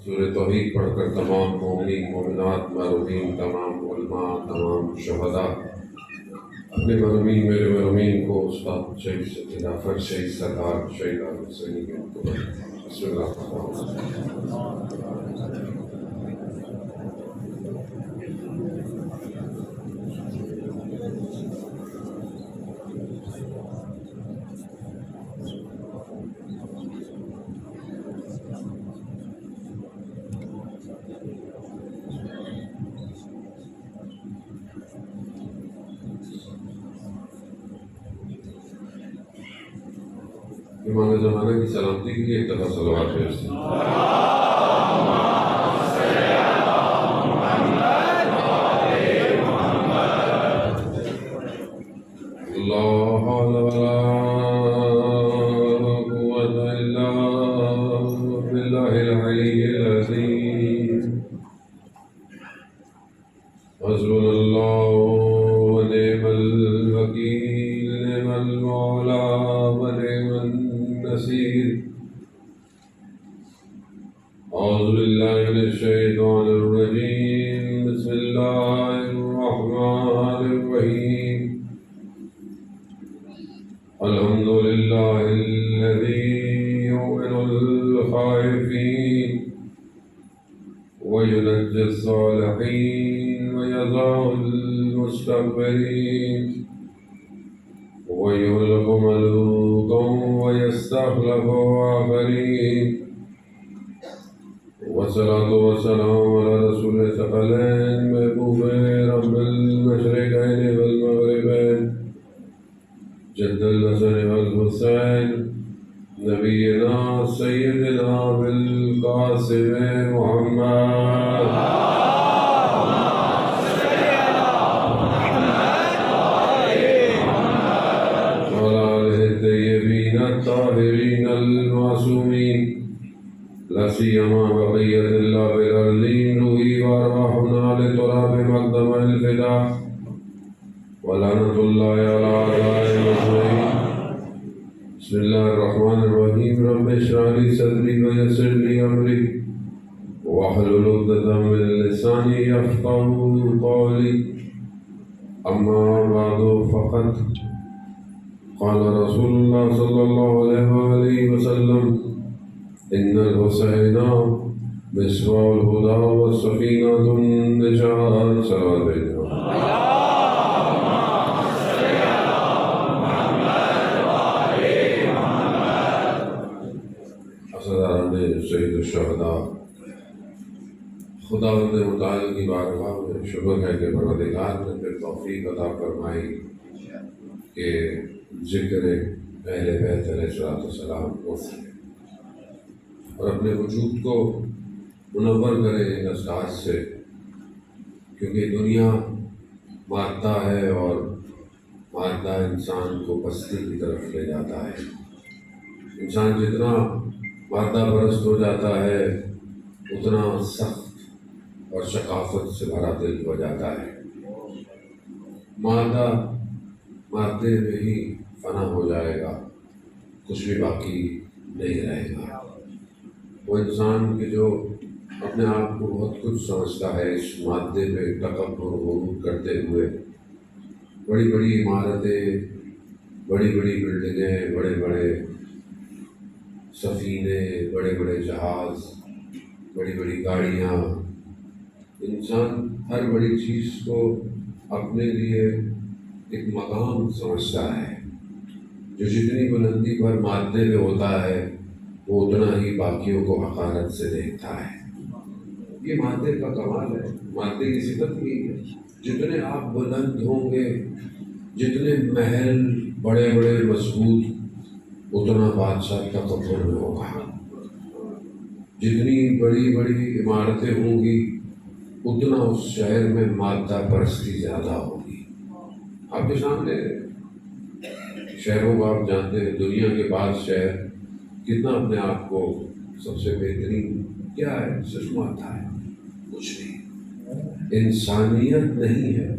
سورہ توحید پڑھ کر تمام مومنین مومنات مرحومین تمام علماء تمام شہداء اپنے مرحومین میرے مرحومین کو استاد شہید خلافت شہید سردار شہید حسینی کے بسم اللہ الرحمن الرحیم. امام زمانہ کی سلامتی کے لیے ایک دفعہ صلوات بھیجتے ہیں. اللہ ولا قوة الا باللہ العلی العظیم. حسبنا اللہ ونعم الوکیل نعم المولا ونعم النصير. أعوذ بالله من الشيطان الرجيم. بسم الله الرحمن الرحيم. الحمد لله الذي يؤمن الخائفين وينجي الصالحين ويضع المستكبرين ويهلك ملوكا ويستخلف آخرين. والصلاة والسلام على رسول الثقلين محبوب رب المشرقين والمغربين جد الحسن والحسين نبينا سيدنا بالقاسم محمد الطاهرين المعصومين لا سيما بقية الله بالأرضين روحي وأرواحنا لتراب مقدم الفداء ولعنة الله على أعدائهم أجمعين. بسم الله الرحمن الرحيم. رب اشرح لي صدري ويسر لي أمري واحلل عقدة من لساني يفقهوا قولي. أما بعد فقد قال رسول الله صلى الله عليه وآله وسلم إن الحسين مصباح الهدى والسفينة النجاة. صلوات عليه. اسداران سید الشہداء خداوند متعال کی بارگاہ میں شکر ہے کہ پروردگار نے پھر توفیق عطا فرمائی کہ ذکر اہل بیت علیہ السلام کو اور اپنے وجود کو منور کرے ان اذکار سے، کیونکہ دنیا مادہ ہے اور مادہ انسان کو پستی کی طرف لے جاتا ہے. انسان جتنا مادہ پرست ہو جاتا ہے اتنا سخت اور ثقافت سے بھرا دل ہو جاتا ہے. مادے میں ہی فنا ہو جائے گا، کچھ بھی باقی نہیں رہے گا. وہ انسان کے جو اپنے آپ کو بہت کچھ سمجھتا ہے اس مادے پہ تکبر غرور کرتے ہوئے بڑی بڑی عمارتیں، بڑی بڑی بلڈنگیں، بڑے بڑے سفینے، بڑے بڑے جہاز، بڑی بڑی گاڑیاں، انسان ہر بڑی چیز کو اپنے لیے ایک مقام سمجھتا ہے. جو جتنی بلندی پر مادے میں ہوتا ہے وہ اتنا ہی باقیوں کو حقارت سے دیکھتا ہے. یہ مادے کا کمال ہے، مادے کی صفت بھی ہے. جتنے آپ بلند ہوں گے، جتنے محل بڑے بڑے مضبوط، اتنا بادشاہ تکبر میں ہوگا. جتنی بڑی بڑی عمارتیں ہوں گی اتنا اس شہر میں مادہ پرستی زیادہ ہوگی. آپ کے سامنے شہروں کو آپ جانتے ہیں، دنیا کے بعض شہر کتنا اپنے آپ کو سب سے بہترین کیا ہے، صرف مادہ ہے، کچھ نہیں، انسانیت نہیں ہے،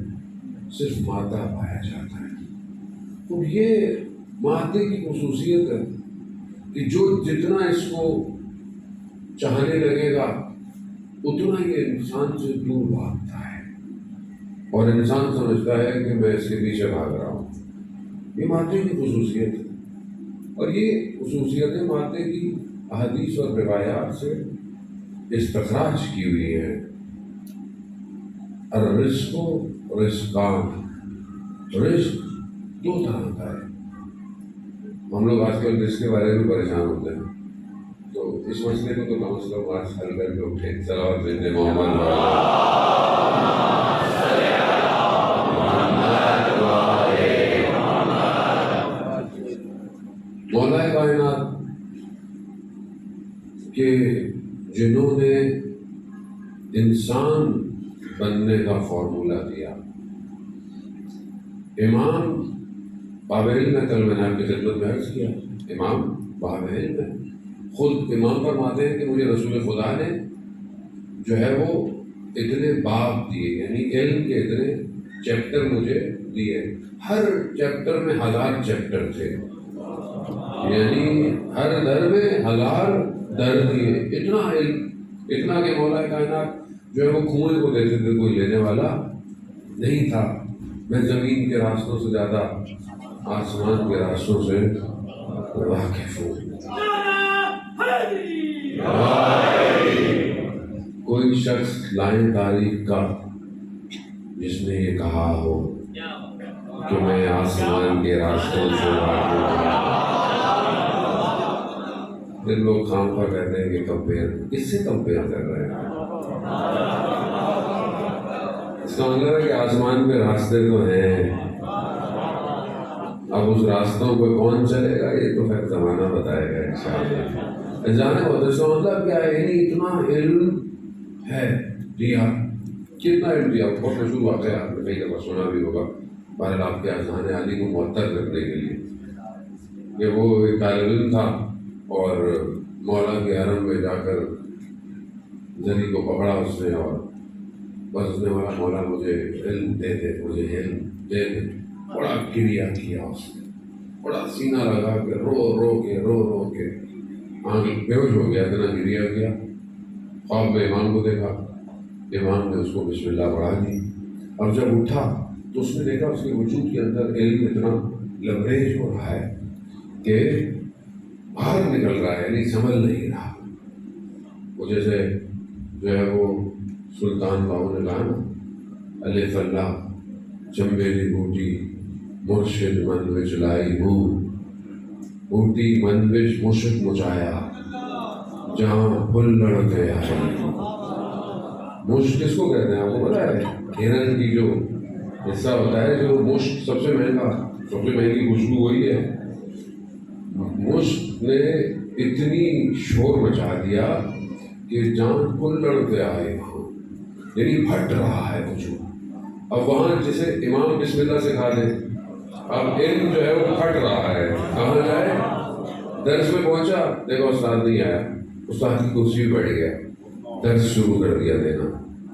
صرف مادہ پایا جاتا ہے. تو یہ مادے کی خصوصیت ہے کہ جو جتنا اس کو چاہنے لگے گا اتنا یہ انسان سے دور بھاگتا ہے، اور انسان سمجھتا ہے کہ میں اس کے پیچھے بھاگ رہا ہوں۔ یہ مادے کی خصوصیت ہے، اور یہ خصوصیتیں مادے کی احادیث اور روایات سے استخراج کی ہوئی ہیں۔ الرزق و رزقان، رزق دو طرح کا ہے۔ ہم لوگ آج کل رزق کے بارے میں پریشان ہوتے ہیں، تو اس مسئلے کو تو کم از کم آج حل کر کے اٹھے۔ صلوات بن محمد مولا کائنات کہ جنہوں نے انسان بننے کا فارمولہ دیا، امام باب علم نے، کل میں نے آپ کی خدمت میں عرض کیا، امام باب علم ہے، خود امام فرماتے ہیں کہ مجھے رسول خدا نے جو ہے وہ اتنے باب دیے، یعنی علم کے اتنے چیپٹر مجھے دیے، ہر چیپٹر میں 1000 چیپٹر تھے، یعنی ہر در میں 1000 در دیے، اتنا علم، اتنا کہ مولا کائنات جو ہے وہ کنویں کو دیتے تھے، کوئی لینے والا نہیں تھا۔ میں زمین کے راستوں سے زیادہ آسمان کے راستوں سے واقف ہوں۔ کوئی شخص لائن تاریخ کا جس نے یہ کہا ہو کہ میں آسمان کے راستوں سے واقف ہوں، پھر لوگ خام پر کہتے ہیں کہ کمپیئر، کس سے کمپیئر کر رہے ہیں؟ اس کا مطلب ہے کہ آسمان میں راستے تو ہیں، اب اس راستوں پہ کون چلے گا یہ تو پھر زمانہ بتائے گا انشاءاللہ۔ جانے کو اس کا مطلب کیا ہے؟ یعنی اتنا علم ہے دیا، کتنا علم دیا؟ بہت مشہور واقعہ آپ نے کئی دفعہ سنا بھی ہوگا، بہرحال آپ کے اذہان عالی کو معطر کرنے کے لیے، کہ وہ ایک طالب علم تھا اور مولا کے حرم میں جا کر زری کو پکڑا اس نے، اور بس اس نے بولا مولا مجھے علم دے دے، مجھے علم دے دے۔ بڑا گریا کیا اس نے، بڑا سینہ لگا کے رو کے آنکھ بے ہوش ہو گیا، اتنا گریا کیا۔ خواب میں امام کو دیکھا، امام نے اس کو بسم اللہ پڑھا دی، اور جب اٹھا تو اس نے دیکھا اس کے وجود کے اندر علم اتنا لبریز ہو رہا ہے کہ باہر نکل رہا ہے، یعنی سنبھل نہیں رہا۔ وہ جیسے جو ہے وہ سلطان باہو نے کہا نا، الف اللہ چمبیلی بوٹی مرشد من وچ لائی ہوں، بوٹی من وچ مشک مچایا جہاں پھل لڑ گیا ہے۔ مشک کس کو کہتے ہیں آپ کو پتا ہے؟ ہرن کی جو حصہ ہوتا ہے، جو مشک سب سے مہنگا، سب سے مہنگی خوشبو وہی ہے۔ مشک نے اتنی شور مچا دیا کہ جان پھل لڑ گیا ہے، وہاں یعنی پھٹ رہا ہے وجود۔ اب وہاں جسے امام بسم اللہ سے کھا دے، اب علم جو ہے وہ پھٹ رہا ہے، کہاں جائے؟ درس میں پہنچا، دیکھو استاد نہیں آیا، استاد کی کرسی پہ بیٹھ گیا، درس شروع کر دیا دینا،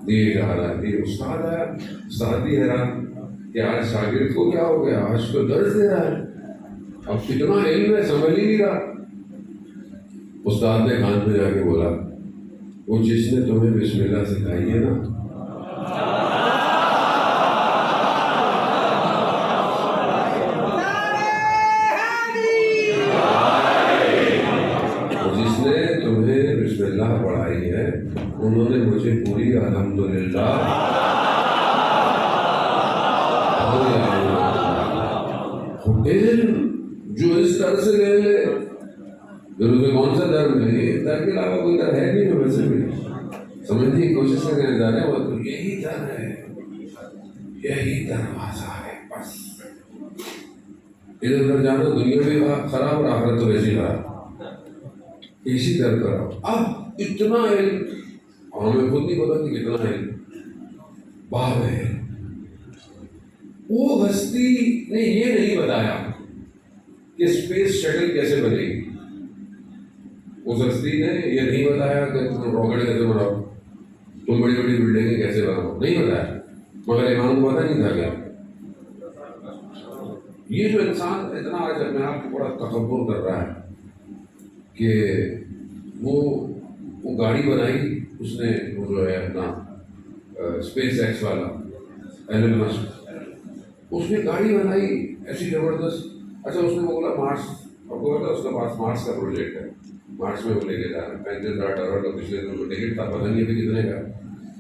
دیے جا رہا ہے، استاد آیا، استاد بھی حیران کہ آج شاگرد کو کیا ہو گیا، آج تو درس دے رہا ہے، اب کتنا علم ہے سمجھ ہی نہیں رہا۔ استاد نے کان پہ جا کے بولا، وہ جس نے تمہیں بسم اللہ سکھائی ہے نا، جس نے تمہیں بسم اللہ پڑھائی ہے، انہوں نے مجھے پوری الحمدللہ علم جو اس در سے لے لے، پھر اسے کون سا در ملے؟ در کے علاوہ کوئی در ہے نہیں جو ویسے بھی سمجھنے کی کوشش کرنے جا رہے ہیں، وہ تو یہی در ہے، یہی دروازہ ہے، بس ادھر ادھر جانا دنیا بھی خراب اور آخرت تو ویسی خراب، اسی در پر آؤ۔ اب اتنا علم، اور ہمیں خود نہیں پتا کہ کتنا علم باب ہے۔ وہ ہستی نے یہ نہیں بتایا کہ اسپیس شٹل کیسے بنے گی، اس ہستی نے یہ نہیں بتایا کہ تم راکٹ کیسے بناؤ، تم بڑی بڑی بلڈنگیں کیسے بناؤ، نہیں بتایا، مگر امام کو پتا نہیں تھا کیا۔ یہ جو انسان اتنا آج اپنے آپ کو بڑا تکبر کر رہا ہے کہ وہ گاڑی بنائی اس نے وہ جو ہے اپنا اسپیس ایکس والا ایلن مسک، اس نے گاڑی بنائی ایسی زبردست. اچھا اس نے وہ بولا مارس، آپ کو پتا اس کے پاس مارس کا پروجیکٹ ہے، مارس میں وہ لے کے جا رہا ہے. $35,000 کا پچھلے دن کو ٹکٹ تھا، پتہ نہیں ابھی کتنے کا.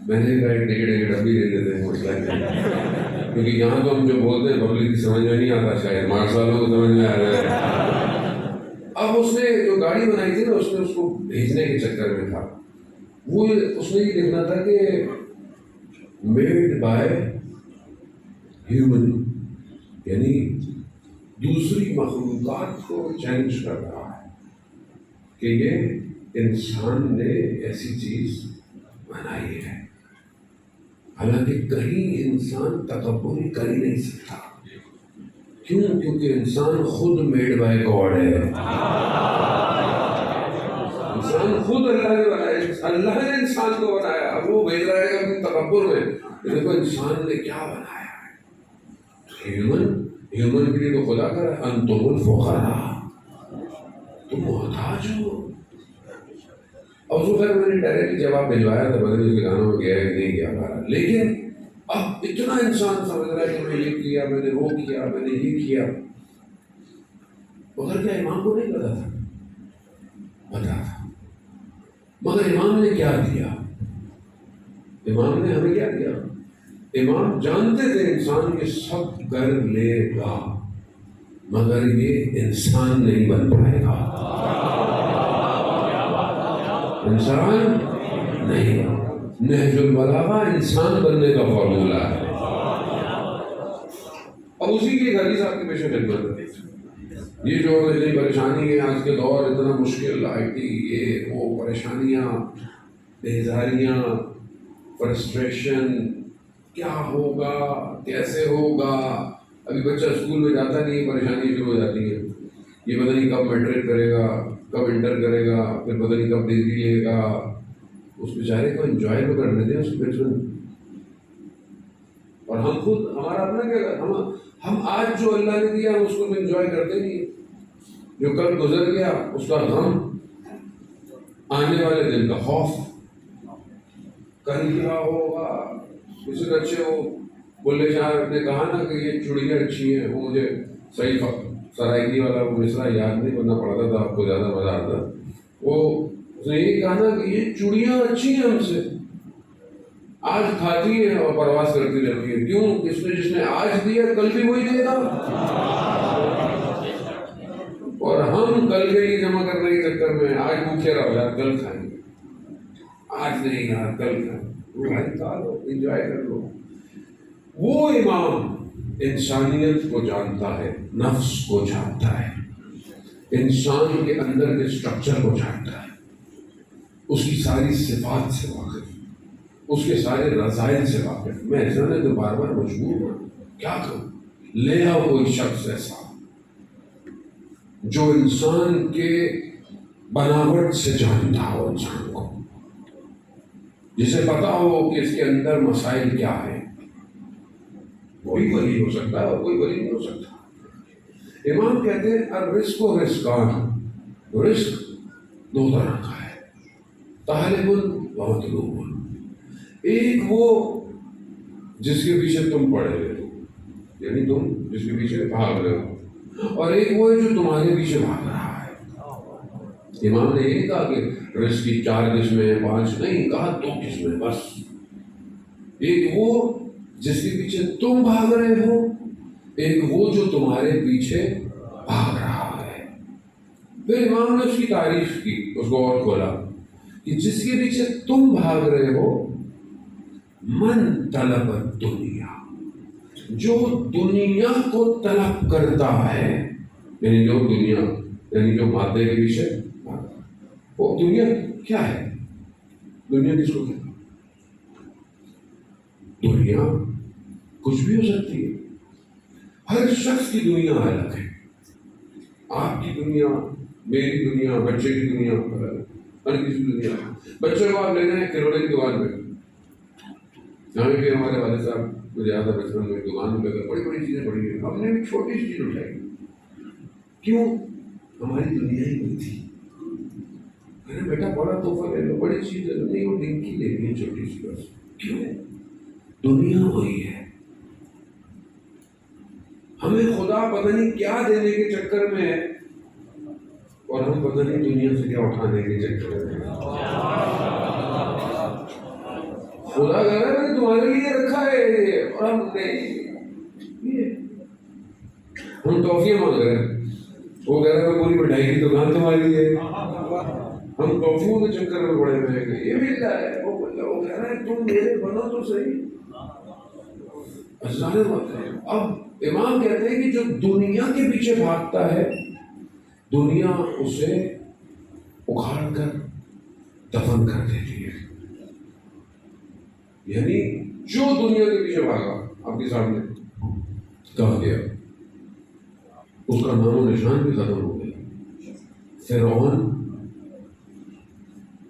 میں نے کہا ٹکٹ ابھی لے لیتے ہیں مسئلہ ہے، کیونکہ یہاں تو ہم جو بولتے ہیں پبلک کی سمجھ میں نہیں آتا، شاید مارس والوں کو سمجھ میں آ رہا ہے. اب اس نے جو گاڑی بنائی تھی نا، اس نے اس کو بھیجنے کے چکر میں تھا، وہ اس نے یہ لکھنا تھا کہ میڈ بائی ہیومن، یعنی دوسری مخلوقات کو چیلنج کر رہا ہے کہ یہ انسان نے ایسی چیز بنائی ہے. حالانکہ کہیں انسان تکبر کر ہی نہیں سکتا. کیوں؟ کیونکہ انسان خود میڈ بائی گاڈ ہے. انسان خود اللہ نے بنایا، اللہ نے انسان کو بنایا. اب وہ بھیج رہا ہے اپنے تکبر میں، دیکھو انسان نے کیا بنایا ہے. ہیومن کے لیے تو خدا کر رہا ہے انتم الفقراء، تم محتاج ہو. اور اس کو خیر میں نے ڈائریکٹلی جواب بھجوایا تھا، بدل اس کے گانوں میں گیا کہ نہیں گیا پا رہا. لیکن اب اتنا انسان سمجھ رہا ہے کہ میں یہ کیا، میں نے وہ کیا، میں نے یہ کیا. مگر کیا امام کو نہیں پتا تھا؟ پتا تھا. مگر امام نے کیا دیا؟ امام نے ہمیں کیا دیا؟ امام جانتے تھے انسان یہ سب کر لے گا، مگر یہ انسان نہیں بن پائے گا. انسان نہیں. نہج البلاغہ انسان بننے کا فارمولہ ہے. اب اسی کی ایک حدیث آپ کے پیش خدمت ہے. یہ جو اتنی پریشانی ہے آج کے دور، اتنا مشکل آئی ٹی، یہ وہ پریشانیاں، بیزاریاں، فرسٹریشن، کیا ہوگا، کیسے ہوگا. ابھی بچہ اسکول میں جاتا نہیں، پریشانی شروع ہو جاتی ہے. یہ پتہ نہیں کب میٹرک کرے گا، کب انٹر کرے گا، پھر پتہ نہیں کب ڈگری لے گا. اس بیچارے کو انجوائے تو کرنے دیں اس بچپن. اور ہم خود ہمارا اپنا کیا، ہم آج جو اللہ نے دیا اس کو انجوائے کرتے نہیں. جو کل گزر گیا اس کا غم، آنے والے دن کا خوف، کل کیا ہوگا. کسی بچے وہ بلے شاہ نے کہا نا کہ یہ چڑیاں اچھی ہیں، وہ مجھے صحیح سرائکی والا وہ مصرع یاد نہیں کرنا پڑتا تھا، آپ کو زیادہ مزہ آتا. وہ اس نے یہی کہا نا کہ یہ چڑیاں اچھی ہیں ہم سے، آج کھاتی ہیں اور پرواز کرتی رہتی ہے. کیوں؟ جس نے آج دیا کل بھی وہی دے گا. اور ہم کل کے لیے جمع کرنے کے چکر میں آج بھوکے رہو یار، کل کھائیں گے، آج نہیں یار کل کھائیں. وہ بھائی کھا لو، انجوائے کر لو. وہ امام انسانیت کو جانتا ہے، نفس کو جانتا ہے، انسان کے اندر کے اسٹرکچر کو جانتا ہے، اس کی ساری صفات سے واقف، اس کے سارے رضائل سے واقف. میں ایسا نہیں تو بار بار مجبور ہوں، کیا کروں. لے آؤ کوئی شخص ایسا جو انسان کے بناوٹ سے جانتا ہو، انسان کو، جسے پتا ہو کہ اس کے اندر مسائل کیا ہے. کوئی ولی ہو سکتا ہے اور کوئی ولی نہیں ہو سکتا. امام کہتے ہیں الرزق و رزقان، رزق دو طرح کا ہے، طالب و مطلوب. ایک وہ جس کے پیچھے تم پڑے ہوئے ہو، یعنی تم جس کے پیچھے بھاگ رہے ہو، اور ایک وہ ہے جو تمہارے پیچھے بھاگ رہا ہے. امام نے یہی کہا کہ رزق کی 4 قسمیں ہیں، 5 نہیں کہا، 2 قسمیں بس. ایک وہ جس کے پیچھے تم بھاگ رہے ہو، ایک وہ جو تمہارے پیچھے بھاگ رہا ہے. پھر امام نے اس کی تعریف کی، اس کو اور کھولا کہ جس کے پیچھے تم بھاگ رہے ہو، من طلب الدنیا، جو دنیا کو طلب کرتا ہے، یعنی جو دنیا، یعنی جو مادے کے پیچھے بھاگتا ہے. وہ دنیا کیا ہے؟ دنیا کس کو کہتے ہیں؟ دنیا کچھ بھی ہو سکتی ہے. ہر شخص کی دنیا الگ ہے. آپ کی دنیا، میری دنیا، بچے کی دنیا الگ ہے. ہر کسی کی دنیا. بچے کو آپ لے جائیں کھلونے کی دکان پہ، یہاں بھی ہمارے والد صاحب کو زیادہ بچپن میں دکان پہ بڑی بڑی چیزیں پڑی ہیں، ہم نے بھی چھوٹی سی چیز اٹھائی. کیوں؟ ہماری دنیا ہی نہیں تھی. ارے بیٹا بڑا تحفہ لے لو، بڑی چیز لے لو، نہیں وہ ڈنکی لینی ہے چھوٹی سی بس. کیوں؟ دنیا وہی ہے. ہمیں خدا پتہ نہیں کیا دینے کے چکر میں ہے، اور ہم پتہ نہیں دنیا سے کیا اٹھانے کے چکر میں. خدا کہہ رہا ہے میں نے تمہارے لیے رکھا ہے، اور ہم نہیں، ہم ٹافیاں مانگ رہے ہیں، وہ کہہ رہا ہے پوری مٹھائی کی دکان تمہاری ہے. ہم ٹافیوں کے چکر میں پڑے ہوئے ہیں. یہ مل رہا ہے، وہ کہہ رہا ہے تم میرے بنو تو صحیح. اب امام کہتے ہیں کہ جو دنیا کے پیچھے بھاگتا ہے، دنیا اسے اکھاڑ کر دفن کر دیتی ہے. یعنی جو دنیا کے پیچھے بھاگا، آپ کے سامنے کہا گیا، اس کا نام و نشان بھی ختم ہو گیا. فرعون،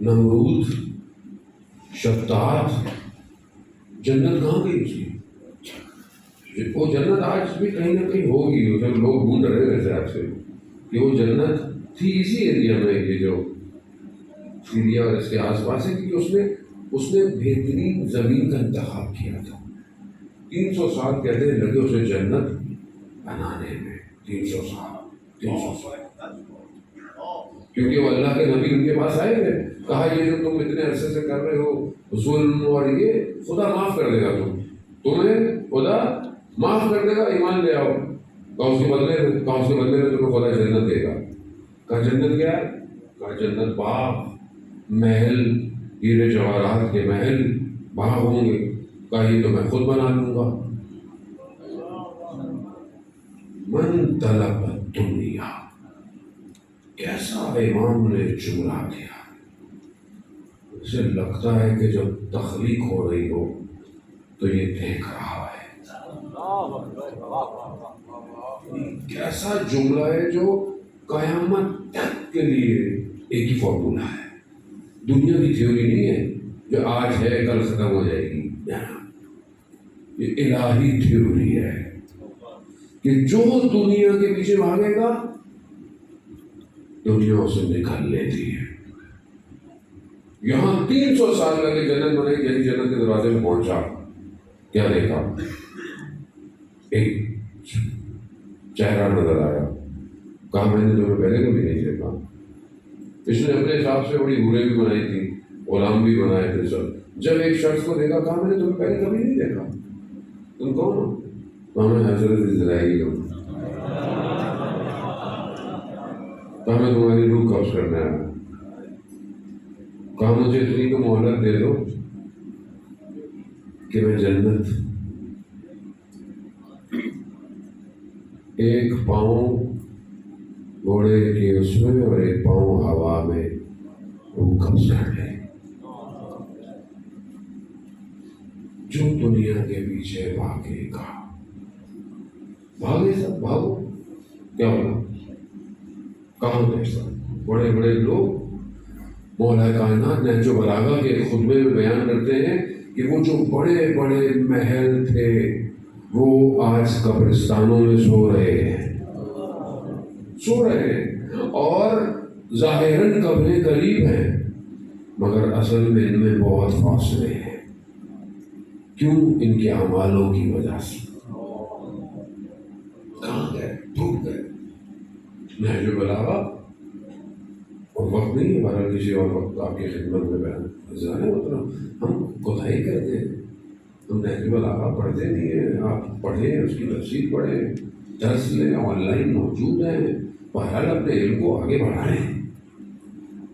نمرود، شداد، جنت کہاں گئی اس کی؟ وہ جنت آج بھی کہیں نہ کہیں ہوگی، اسے لوگ ڈھونڈ رہے ہیں ویسے آج سے کہ وہ جنت تھی اسی ایریا میں، یہ جو سیریا اور اس کے آس پاس ہے، کیونکہ اس نے بہترین زمین کا انتخاب کیا تھا. 300 سال کہتے ہیں لگے اسے جنت بنانے میں. 300 سال کیونکہ وہ اللہ کے نبی ان کے پاس آئے تھے، کہا یہ جو تم اتنے عرصے سے کر رہے ہو ظلم اور یہ، خدا معاف کر دے گا، تمہیں خدا معاف کر دے گا، ایمان لے آؤ. کہا اس کے بدلے میں تمہیں خدا جنت دے گا. کہا جنت کیا ہے؟ کہا جنت باغ، محل، ہیرے جواہرات کے محل، باغ ہوں گے. کہا یہ تو میں خود بنا لوں گا. من طلب الدنیا، کیسا امام نے جملہ کیا. اسے لگتا ہے کہ جب تخلیق ہو رہی ہو تو یہ دیکھ رہا ہے. کیسا جملہ ہے جو قیامت تک کے لیے ایک ہی فارمولا ہے. دنیا کی تھیوری نہیں ہے جو آج ہے کل ختم ہو جائے گی. یہ الہی تھیوری ہے کہ جو دنیا کے پیچھے بھاگے گا دنیا اسے نکال لیتی ہے. یہاں 300 سال لگے جنت بنائی. جیسے جنت کے دروازے میں پہنچا، کیا دیکھا؟ ایک چہرہ نظر آیا. کہا میں نے تمہیں پہلے کبھی نہیں دیکھا. اس نے اپنے حساب سے بڑی حوریں بھی بنائی تھی، غلام بھی بنائے تھے سب. جب ایک شخص کو دیکھا، کہا میں نے تمہیں پہلے کبھی نہیں دیکھا، تم کون ہو؟ کہا میں حضرت اسرائیل ہوں. کہا میں تمہاری روح قبض کرنا ہے. کہا مجھے اتنی تو مہلت دے دو کہ میں جنت ایک پاؤں گھوڑے کے اس میں اور ایک پاؤں ہوا میں روح قبض کر لے. جو دنیا کے پیچھے بھاگے گا، بھاگے سب بھاگو. کیا بولا؟ کہاں گئے سب بڑے بڑے لوگ؟ مولا کائنات نہج البلاغہ کے خطبے میں بیان کرتے ہیں کہ وہ جو بڑے بڑے محل تھے وہ آج قبرستانوں میں سو رہے ہیں، اور ظاہراً قبریں قریب ہیں مگر اصل میں ان میں بہت فاصلے ہیں. کیوں؟ ان کے اعمالوں کی وجہ سے. کہاں گئے؟ ڈوب گئے. نہج البلاغہ اور وقت نہیں ہے، ہمارا کسی اور وقت آپ کی خدمت میں بیان. ہم کوتاہی کرتے ہیں، ہم نہج البلاغہ پڑھتے نہیں ہیں. آپ پڑھیں، اس کی تفسیر پڑھیں، درس لیں، آن لائن موجود ہیں. بہرحال اپنے علم کو آگے بڑھائیں.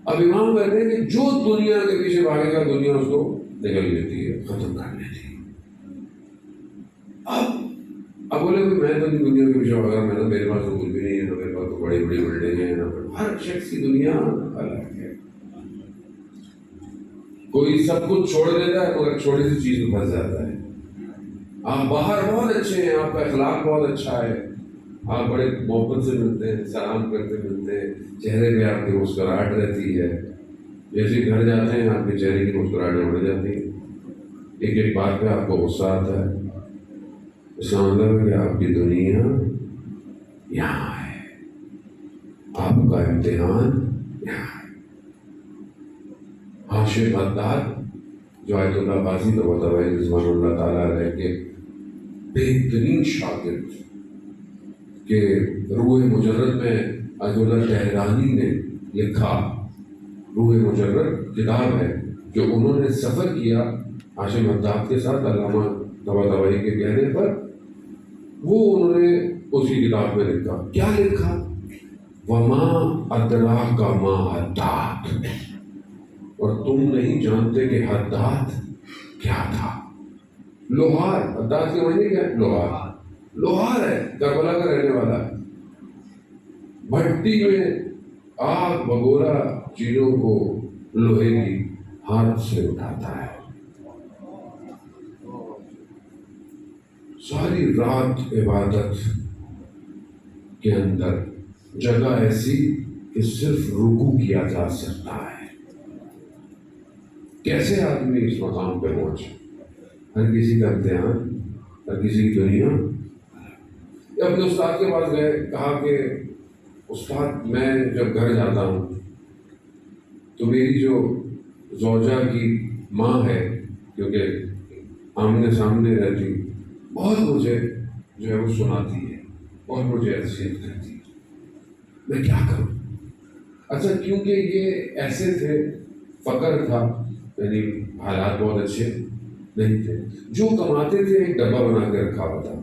اب امام کہتے ہیں کہ جو دنیا کے پیچھے بھاگے گا دنیا اس کو نگل لیتی ہے، ختم کر لیتی ہے. اب بولے کہ میں تو دنیا کے پیچھے بھاگا، میں تو میرے پاس تو کچھ بھی نہیں ہے، نہ میرے پاس تو بڑی بڑی بلڈنگیں ہیں، نہ ہر شخص کی دنیا الگ ہے. کوئی سب کچھ چھوڑ دیتا ہے مگر چھوٹی سی چیز میں پھنس جاتا ہے. آپ باہر بہت اچھے ہیں، آپ کا اخلاق بہت اچھا ہے، آپ بڑے محبت سے ملتے ہیں، سلام کرتے ملتے ہیں، چہرے پہ آپ کی مسکراہٹ رہتی ہے. جیسے گھر جاتے ہیں آپ کے چہرے کی مسکراہٹیں اڑ جاتی ہیں. ایک ایک بات پہ آپ کو غصہ آتا ہے. اس کا مطلب ہے کہ آپ کی دنیا یہاں ہے، آپ کا امتحان یہاں ہے. ہاشم حداد جو آیت اللہ قاضی رضوان اللہ تعالیٰ علیہ کے بہترین شاگرد کہ روح مجرد میں آیت اللہ تہرانی نے لکھا، روح مجرد کتاب ہے جو انہوں نے سفر کیا ہاشم حداد کے ساتھ علامہ طباطبائی کے کہنے پر، وہ انہوں نے اسی کتاب میں لکھا. کیا لکھا؟ وما ادراک ما حداد، اور تم نہیں جانتے کہ حداد کیا تھا. لوہار، حداد کے معنی کیا ہے؟ لوہار. لوہار ہے، کربلا کا رہنے والا ہے، بھٹی میں آگ بگولا چیزوں کو لوہے کی ہاتھ سے اٹھاتا ہے. ساری رات عبادت کے اندر جگہ ایسی کہ صرف رکوع کیا جا سکتا ہے. کیسے آدمی اس مقام پہ پہنچے؟ ہر کسی کا امتحان، ہر کسی کی دنیا. اپنے استاد کے پاس گئے، کہا کہ استاد میں جب گھر جاتا ہوں تو میری جو زوجہ کی ماں ہے، کیونکہ آمنے سامنے رہتی، بہت مجھے جو ہے وہ سناتی ہے، بہت مجھے اذیت کرتی ہے، میں کیا کروں؟ اچھا کیونکہ یہ ایسے تھے، فقر تھا، یعنی حالات بہت اچھے نہیں تھے، جو کماتے تھے ایک ڈبہ بنا کے رکھا ہوا تھا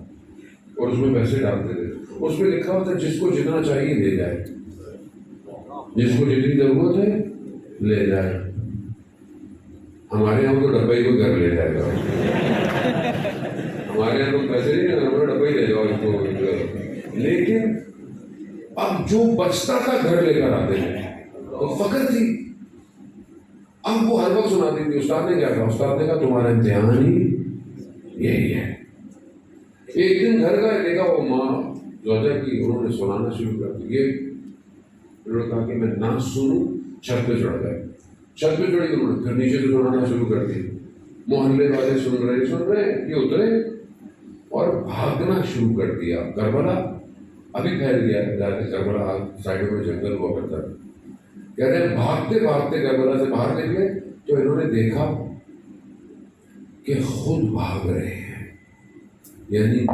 اور اس میں پیسے ڈالتے تھے. اس میں لکھا ہوا تھا جس کو جتنا چاہیے لے جائے، جس کو جتنی ضرورت ہے لے جائے. ہمارے یہاں تو ڈبہ ہی کو گھر لے جائے گا. ہمارے یہاں تو پیسے نہیں، ہمارا ڈبہ ہی لے جاؤ اس کو. لیکن اب جو بچتا تھا گھر لے کر آتے تھے، تو فقر تھی. اب وہ ہر وقت سناتی تھی. استاد نے کیا کہا؟ استاد نے کہا تمہارا امتحان ہی یہی ہے. ایک دن گھر کا دیکھا وہ ماں زوجہ کی، انہوں نے سنانا شروع کر دی. انہوں نے کہا کہ میں نہ سنوں، چھت پہ چڑھ گئے. چھت پہ چڑھی، انہوں نے پھر نیچے سے سنانا شروع کر دی. محلے والے سن رہے یہ اترے اور بھاگنا شروع کر دیا. کربلا ابھی پھیل گیا ہے، جاتے کربلا سائڈوں میں جنگل ہوا کرتا ہے. کہہ رہے ہیں بھاگتے بھاگتے کربلا سے باہر نکلے تو انہوں نے دیکھا کہ خود بھاگ رہے ہیں، یعنی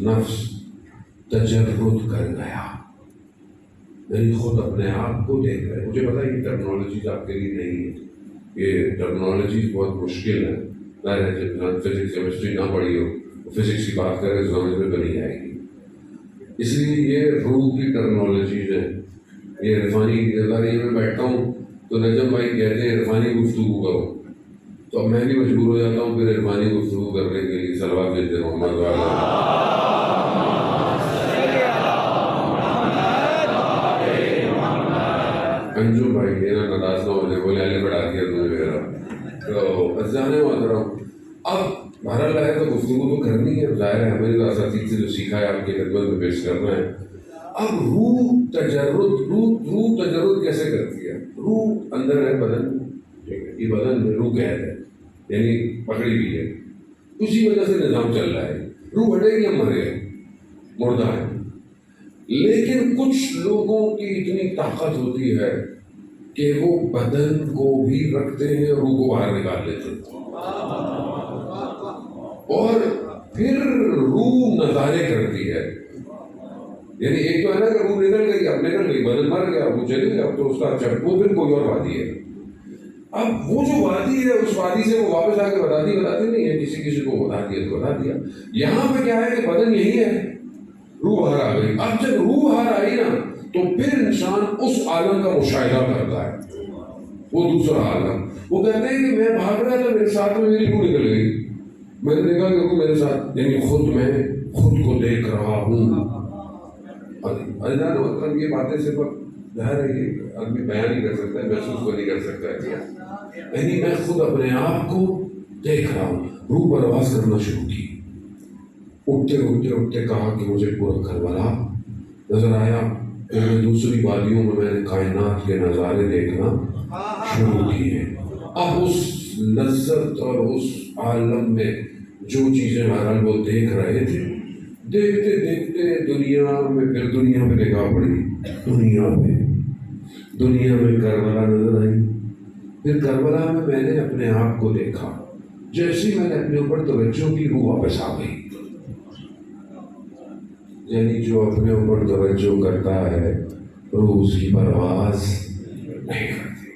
نفس تجرد کر گیا، یعنی خود اپنے آپ کو دیکھ رہے. مجھے پتا یہ ٹیکنالوجیز آپ کے لیے نہیں ہے، یہ ٹیکنالوجیز بہت مشکل ہے. فزکس کیمسٹری نہ پڑھی ہو، فزکس کی بات کریں تو سمجھ میں تو نہیں آئے گی. اس لیے یہ روح کی ٹیکنالوجیز ہیں. یہ عرفانی اگر یہ میں بیٹھتا ہوں تو نجم بھائی کہتے ہیں عرفانی گفتگو کرو، تو میں بھی مجبور ہو جاتا ہوں پھر عرفانی گفتگو کرنے کے لیے. صلوات بھیجتے محمد والا. انجم بھائی میرا ناراض نہ ہونے، بولے علی بڑھا دیا تم نے میرا. تو بس جانے والا رہا ہوں. اب بہرحال ہے تو گفتگو تو کرنی ہے، ظاہر ہے ہمیں تو اساتذہ سے جو سیکھا ہے آپ کی خدمت میں پیش کرنا ہے. اب روح تجرد کیسے کرتی ہے؟ روح اندر ہے بدن، یہ بدن میں روح قید ہے، یعنی پکڑی ہوئی ہے، اسی وجہ سے نظام چل رہا ہے. روح ہٹے گی ہم مر گئے، مردہ ہے. لیکن کچھ لوگوں کی اتنی طاقت ہوتی ہے کہ وہ بدن کو بھی رکھتے ہیں، روح کو باہر نکال لیتے ہیں، اور پھر روح نظارے کرتی ہے. یعنی ایک تو ہے نا کہ روح نکل گئی، اب نکل گئی، بدن مر گیا، وہ چلی گئی، اب تو اس کا وہ پھر کوئی اور وادی ہے. اب وہ جو وادی ہے اس وادی سے وہ واپس آ کے بتاتی نہیں ہے، کسی کو بتا دیا تو بتا دیا. یہاں پہ کیا ہے کہ بدن یہی ہے، روح باہر آ گئی. اب جب روح باہر آئی نا تو پھر انسان اس عالم کا مشاہدہ کرتا ہے، وہ دوسرا عالم. وہ کہتے ہیں کہ میں بھاگ رہا تھا، میرے ساتھ میں میری روح نکل گئی، میں نے دیکھا کہ وہ میرے ساتھ، یعنی میں خود کو دیکھ رہا ہوں. مطلب یہ باتیں صرف ظاہر ہے کہ آدمی بیان نہیں کر سکتا ہے، محسوس کو نہیں کر سکتا ہے، یعنی میں خود اپنے آپ کو دیکھ رہا ہوں. روح پرواز کرنا شروع کی. اٹھتے کہا کہ مجھے پورا کربلا نظر آیا. پھر دوسری وادیوں میں نے کائنات کے نظارے دیکھنا شروع کیے. اب اس لذت اور اس عالم میں جو چیزیں بہرحال وہ دیکھ رہے تھے، دیکھتے دیکھتے دنیا میں نگاہ پڑی. دنیا میں کربلا نظر آئی. پھر کربلا میں نے اپنے آپ کو دیکھا، جیسی میں نے اپنے اوپر توجہ کی وہ واپس آ گئی۔ یعنی جو اپنے اوپر توجہ کرتا ہے روح اس کی پرواز نہیں کرتی۔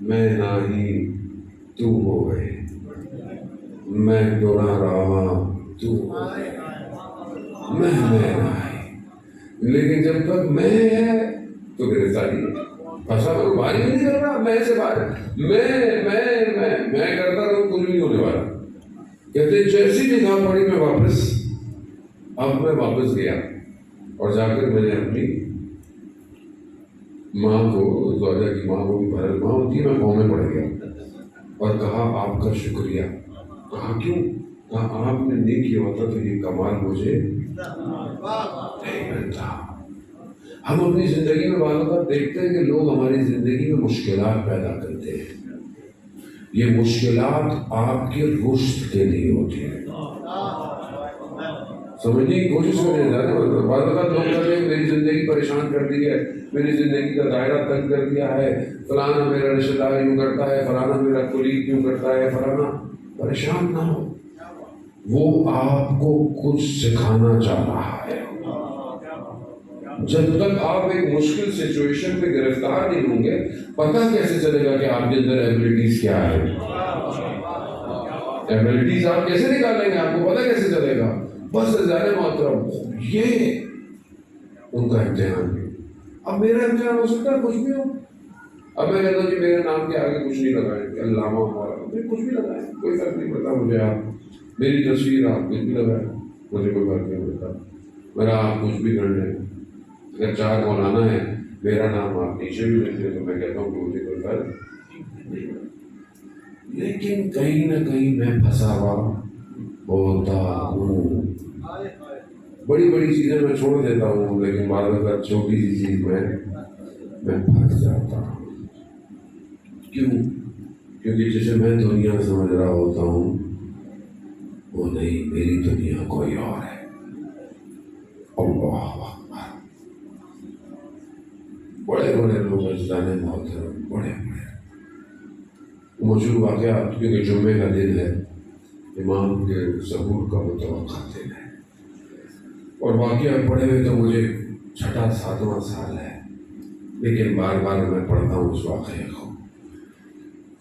میں نہ ہی تو ہو گئے، میں تو نہ رہا تو ہو گئے، میں نہ ہی۔ لیکن جب تک میں ہے تو گرفتاری پھنسا میں باہر ہی نہیں کر رہا، میں سے باہر میں کرتا رہوں، کچھ نہیں ہونے والا۔ کہتے جیسی نگاہ پڑی میں واپس گیا اور جا کر میں نے اپنی ماں کو، زوجہ کی ماں کو بھی بھرل ماں ہوتی ہے، میں پاؤں میں پڑ گیا اور کہا آپ کا شکریہ۔ کہا کیوں؟ کہا آپ نے نہیں کیا ہوتا تو یہ کمال مجھے نہیں ملتا۔ ہم اپنی زندگی میں بعض اوقات دیکھتے ہیں کہ لوگ ہماری زندگی میں مشکلات پیدا کرتے ہیں، یہ مشکلات آپ کے رشد کے لیے ہوتی ہیں۔ سمجھنے کی کوشش کریں۔ بعض اوقات لوگ کہتے ہیں میری زندگی پریشان کر دی ہے، میری زندگی کا دائرہ تنگ کر دیا ہے، فلانا میرا رشتہ دار یوں کرتا ہے، فلانا میرا کولیگ کیوں کرتا ہے، فلانا۔ پریشان نہ ہو، وہ آپ کو کچھ سکھانا چاہ رہا ہے۔ جب تک آپ ایک مشکل سچویشن میں گرفتار نہیں ہوں گے، پتہ کیسے چلے گا کہ آپ کے اندر ایبلٹیز کیا ہے؟ ایبلٹیز آپ کیسے نکالیں گے؟ آپ کو پتہ کیسے چلے گا؟ بس زیادہ محترم یہ ان کا امتحان ہے۔ اب میرا امتحان ہو سکتا ہے کچھ بھی ہو۔ اب میں کہتا ہوں کہ میرے نام کے آگے کچھ نہیں لگائیں کہ علامہ ہمارا، کچھ بھی لگائیں، کوئی فرق نہیں پڑتا مجھے۔ آپ میری تصویر آپ کچھ بھی لگائیں، مجھے کوئی فرق نہیں پڑتا۔ میرا آپ کچھ بھی کر لیں، اگر چار مولانا ہے میرا نام آپ نیچے بھی لکھ دیں تو میں کہتا ہوں کہ مجھے کوئی فرق نہیں پڑتا۔ لیکن کہیں نہ کہیں میں پھنسا ہوا ہوتا ہوں۔ بڑی بڑی چیزیں میں چھوڑ دیتا ہوں، لیکن بعض اوقات چھوٹی سی چیز میں پھنس جاتا ہوں۔ کیوں؟ کیونکہ جسے میں دنیا سمجھ رہا ہوتا ہوں وہ نہیں، میری دنیا کوئی اور ہے۔ اللہ اکبر۔ بڑے بڑے لوگ اجزانے محترم، بڑے مشہور واقعہ، کیونکہ جمعے کا دن ہے، امام کے ظہور کا متوقع دن ہے، اور واقعہ پڑھے ہوئے تو مجھے 6واں 7واں سال ہے، لیکن بار بار میں پڑھتا ہوں اس واقعے کو۔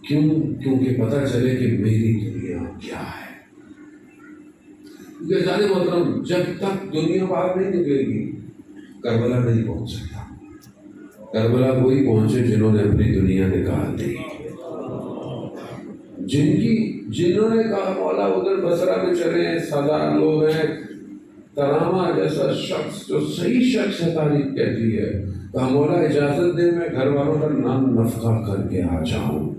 کیوں؟ کیونکہ پتہ چلے کہ میری دنیا کیا ہے۔ جانے محترم، جب تک دنیا باہر نہیں نکلے گی کربلا نہیں پہنچ سکتا۔ کربلا کوئی پہنچے جنہوں نے اپنی دنیا نکال دی، جنہوں نے کہا مولا ادھر بصرہ میں چلے، 1000 لوگ ہیں، ترامہ جیسا شخص جو صحیح شخص ہے تاریخ کہتی ہے، کہا مولا اجازت دے میں گھر والوں کا نام نفقہ کر کے آ جاؤں۔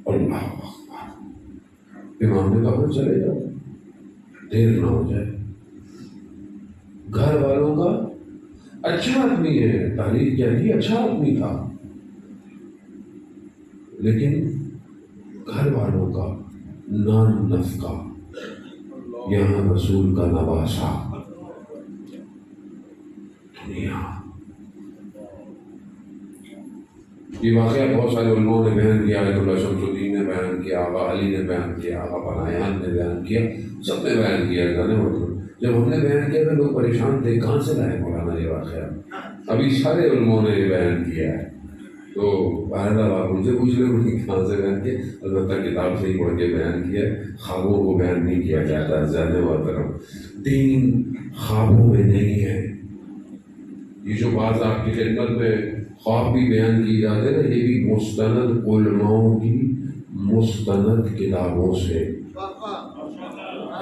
اللہ اکبر۔ امام نے کہا چلے جاؤ، دیر نہ ہو جائے۔ گھر والوں کا اچھا آدمی ہے، تاریخ کہتی ہے اچھا آدمی تھا، لیکن گھر والوں کا نان نفقہ، یہاں رسول کا نواسا، دنیا۔ یہ واقعہ بہت سارے علماء نے بیان کیا، آیت اللہ شمس الدین نے بیان کیا، آقا علی نے بیان کیا، آقا بنایان نے بیان کیا، سب نے بیان کیا۔ جانے مطلب جب ہم نے بیان کیا تو لوگ پریشان تھے، کہاں سے لائے مولانا یہ واقعہ؟ ابھی سارے علماء نے یہ بیان کیا ہے، تو بہرحال آپ ان سے پوچھ لیں انہوں نے کہاں سے بیان کیا۔ البتہ کتاب سے ہی پڑھ کے بیان کیا، خوابوں کو بیان نہیں کیا جاتا۔ زیادہ محترم، دین خوابوں میں نہیں ہے۔ یہ جو بات آپ کی خدمت میں خواب بھی بیان کی جاتے ہیں نا، یہ بھی مستند علماؤں کی مستند کتابوں سے۔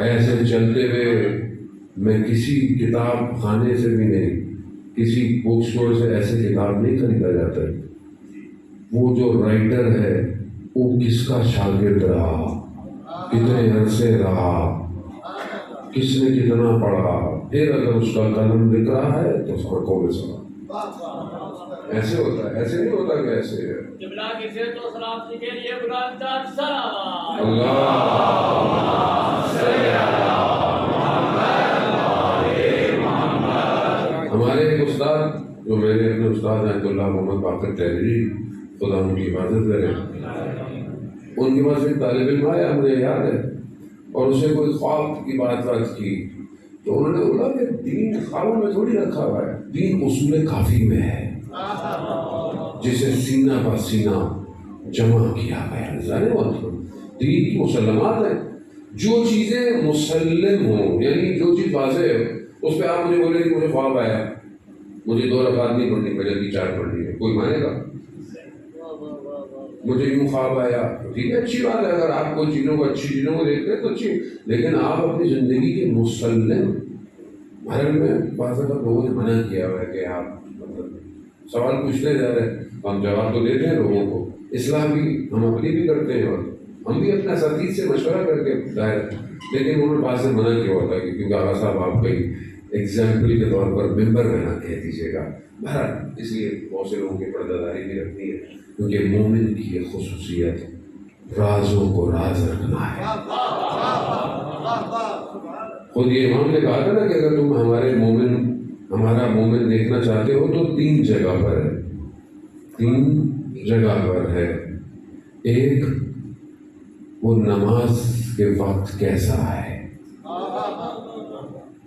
ایسے چلتے ہوئے میں کسی کتاب خانے سے بھی نہیں، کسی بک اسٹور سے ایسے کتاب نہیں خریدا جاتا ہے۔ وہ جو رائٹر ہے وہ کس کا شاگرد رہا، کتنے عرصے رہا، کس نے کتنا پڑھا، پھر اگر اس کا قلم لکھ رہا ہے تو اس کا قول سوا۔ ایسے ہوتا ہے، ایسے نہیں ہوتا کہ ایسے ہے۔ ہمارے ایک استاد جو میرے اپنے استاد آیت اللہ محمد باقر تحریری، خدا ان کی حفاظت کرے، ان کے پاس ایک طالب علم آیا مجھے یاد ہے، اور اسے کوئی خواب کی بات کی، تو انہوں نے بولا کہ دین خوابوں میں تھوڑی رکھا ہوا ہے، دین اصول کافی میں ہے جسے سینہ بہ سینہ جمع کیا گیا۔ ظاہر بات ہے دین کی مسلمات ہیں، جو چیزیں مسلم ہوں، یعنی جو چیز واضح ہے اس پہ آپ مجھے بولے کہ مجھے خواب آیا، مجھے 2 رکعت نہیں پڑھنی پڑے گی، 4 پڑھنی ہے، کوئی مانے گا؟ مجھے یوں خواب آیا، ٹھیک ہے اچھی بات ہے، اگر آپ کوئی چیزوں کو اچھی چیزوں کو دیکھتے ہیں تو اچھی، لیکن آپ اپنی زندگی کے مسلم بھر میں بعض اوقات لوگوں نے منع کیا ہوا ہے کہ آپ مطلب سوال پوچھتے جا رہے ہیں، ہم جواب تو دیتے ہیں لوگوں کو، اصلاح بھی ہم اپنی بھی کرتے ہیں اور ہم بھی اپنے اساتذہ سے مشورہ کر کے ظاہر، لیکن انہوں نے بعض سے منع کیا ہوتا ہے کہ کیونکہ آغا صاحب آپ کئی ایگزامپل کے طور پر ممبر بنا کہہ دیجیے گا، بہرحال اس لیے بہت سے لوگوں کی پردہ داری بھی رکھنی ہے، کیونکہ مومن کی یہ خصوصیت رازوں کو راز رکھنا ہے۔ خود یہ امام نے کہا تھا نا کہ اگر تم ہمارا مومن دیکھنا چاہتے ہو تو 3 جگہ پر ہے، 3 جگہ پر ہے۔ ایک، وہ نماز کے وقت کیسا ہے،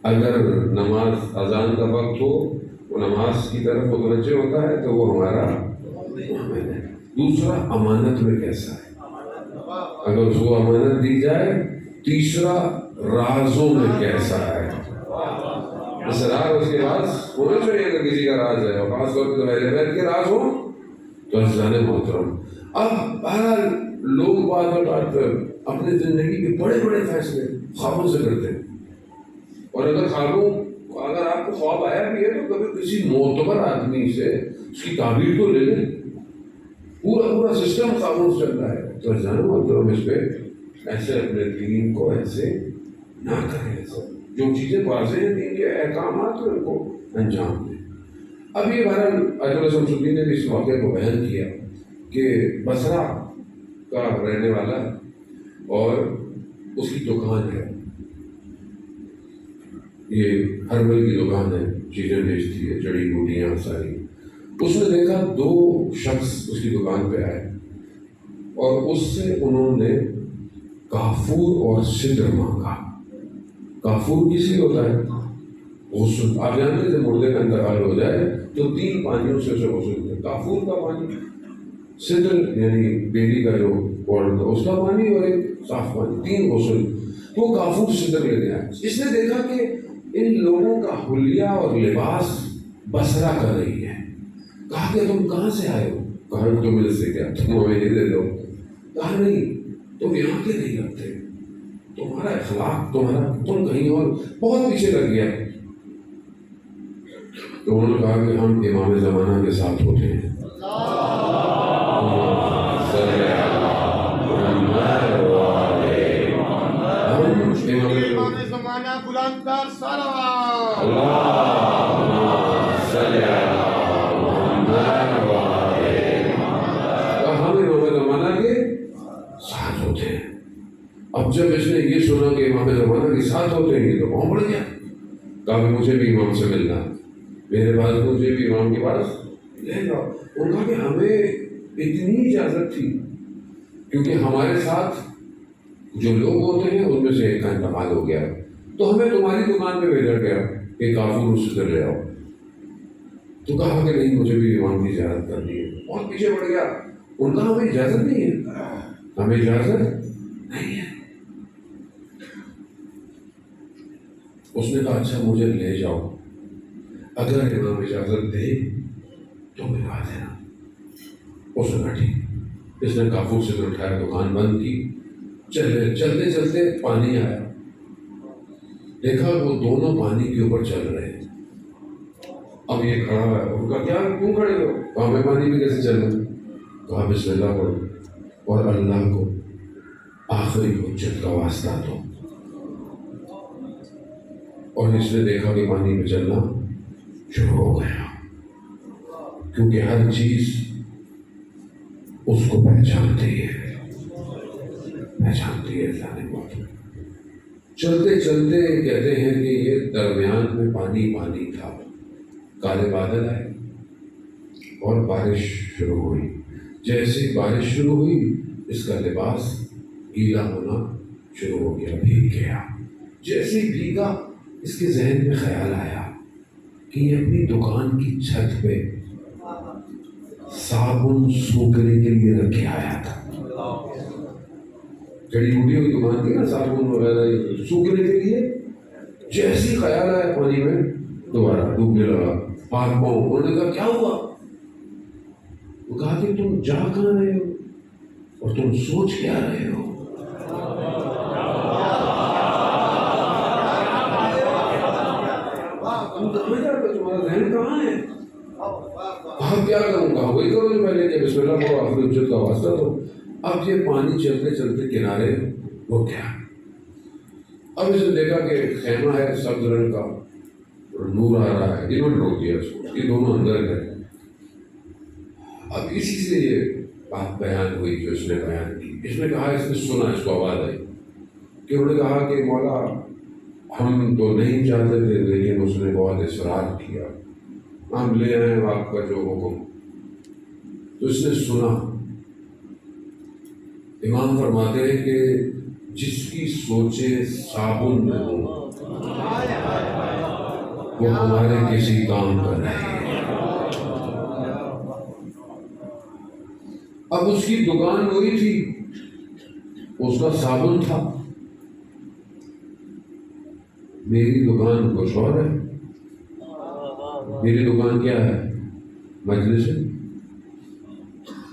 اگر نماز اذان کا وقت ہو، وہ نماز کی طرف متوجہ ہوتا ہے تو وہ ہمارا مومن ہے۔ دوسرا، امانت میں کیسا ہے، اگر اس کو امانت دی جائے۔ تیسرا، رازوں میں کیسا ہے، اسرار اس کے پاس ہونا چاہیے اگر کسی کا راز ہے، اور خاص طور پہ اہل بیت کے راز ہوں تو عزیزان محترم۔ اب بہرحال لوگ بعض اوقات اپنی زندگی کے بڑے بڑے فیصلے خوابوں سے کرتے ہیں، اور اگر آپ کو خواب آیا بھی ہے تو کبھی کسی معتبر آدمی سے اس کی تعبیر تو لے لیں، پورا سسٹم خوابوں سے چل رہا ہے تو عزیزان محترم اس پہ ایسے اپنے دین کو ایسے نہ کریں، جو چیزیں واضح ہیں دین کے احکامات ان کو انجام دیں۔ اب یہ بہرحال آیت اللہ شمس الدین نے بھی اس واقعے کو بیان کیا کہ بصرہ کا رہنے والا اور اس کی دکان ہے، یہ ہربل کی دکان ہے، چیزیں بیچتی ہے، جڑی بوٹیاں ساری۔ اس نے دیکھا 2 شخص اس کی دکان پہ آئے اور اس سے انہوں نے کافور اور سدر مانگا۔ کافور کس لیے ہوتا ہے؟ غسل۔ آپ جانتے ہیں جب مردے کا انتقال ہو جائے تو 3 پانیوں سے اسے غسل کرتے ہیں، کافور کا پانی، سدر یعنی بیری کا جو پاؤڈر اس کا پانی، اور ایک صاف پانی، 3 غسل۔ وہ کافور سدر لے گیا، اس نے دیکھا کہ ان لوگوں کا حلیہ اور لباس بصرہ کا نہیں ہے۔ کہا کہ تم کہاں سے آئے ہو؟ کہا تم مل سے کیا، تم ہمیں یہ دے دو۔ کہا نہیں، تم یہاں کے نہیں کرتے، تمہارا اخلاق تم کہیں اور بہت پیچھے لگ گیا۔ تو انہوں نے کہا کہ ہم امام زمانہ کے ساتھ ہوتے ہیں۔ امام زمانہ بلند تر صلوات۔ ہم امام زمانہ کے ساتھ ہوتے ہیں۔ اب جب اس نے یہ سنا کہ امام زمانہ کے ساتھ ہوتے ہیں تو وہاں بڑھ گیا، کہا کہ مجھے بھی امام سے ملنا، میرے پاس مجھے بھی امام کے پاس لے جاؤ۔ انہوں نے کہا کہ ہمیں اتنی اجازت تھی کیونکہ ہمارے ساتھ جو لوگ ہوتے ہیں ان میں سے ایک کا انتقال ہو گیا، تو ہمیں تمہاری دکان پہ بھیجا گیا کہ کافور اس سے لے آؤ۔ تو کہا کہ نہیں، مجھے بھی امام کی اجازت کرنی ہے۔ بہت پیچھے پڑ گیا، ان کا ہمیں اجازت نہیں ہے، ہمیں اجازت نہیں ہے۔ اس نے کہا اچھا مجھے لے جاؤ، اگر امام اجازت دے تو ملوا دینا۔ اس نے کہا ٹھیک۔ اس نے کافور سے اٹھایا، دکان بند کی، چلتے چلتے پانی آیا، دیکھا وہ دونوں پانی کے اوپر چل رہے ہیں۔ اب یہ کھڑا ہوا ہے، ان کا کیا کیوں کھڑے ہو؟ کہا میں پانی میں کیسے چلوں؟ کہا بسم اللہ پڑھو اور اللہ کو آخری حجت کا واسطہ دو۔ اور اس نے دیکھا کہ پانی میں چلنا شروع ہو گیا، کیونکہ ہر چیز اس کو پہچانتی ہے جانے کو۔ چلتے چلتے کہتے ہیں کہ یہ درمیان میں پانی تھا، کالے بادل آئے، اور بارش شروع ہوئی. جیسے بارش شروع ہوئی اس کا لباس گیلا ہونا شروع ہو گیا، بھیگ گیا. جیسے ہی بھیگا اس کے ذہن میں خیال آیا کہ یہ اپنی دکان کی چھت پہ صابن سوکھنے کے لیے رکھے آیا تھا. جڑی بوٹیوں کی دکان تھی نا، صابن وغیرہ سوکھنے کے لیے. جیسے ہی خیال آیا پانی میں دوبارہ ڈوبنے لگا، پاک پاؤں. انہوں نے کہا کیا ہوا؟ وہ کہا کہ تم جا کہاں رہے ہو اور تم سوچ کیا رہے ہو؟ تمہارا ذہن کہاں ہے؟ کہاں کیا کروں گا؟ وہی کرو جو میں نے کہا، بسم اللہ کو آخر اجت کا واسطہ دو. اب یہ پانی چلتے چلتے کنارے ہو گیا. اب اس نے دیکھا کہ خیمہ ہے سبز رنگ کا، نور آ رہا ہے. انہوں نے روک دیا اس کو، یہ دونوں اندر گئے. اب اسی سے یہ بات بیان ہوئی جو اس نے بیان کی. اس نے کہا، اس نے سنا، اس کو آواز آئی کہ انہوں نے کہا کہ مولا ہم تو نہیں چاہتے تھے لیکن اس نے بہت اصرار کیا، ہم لے آئے آپ کا جو حکم. تو اس نے سنا. امام فرماتے ہیں کہ جس کی سوچیں صابن میں ہوں وہ ہمارے کسی کام کا نہیں. اب اس کی دکان وہی تھی، اس کا صابن تھا. میری دکان کچھ اور ہے. میری دکان کیا ہے؟ مجلس ہے.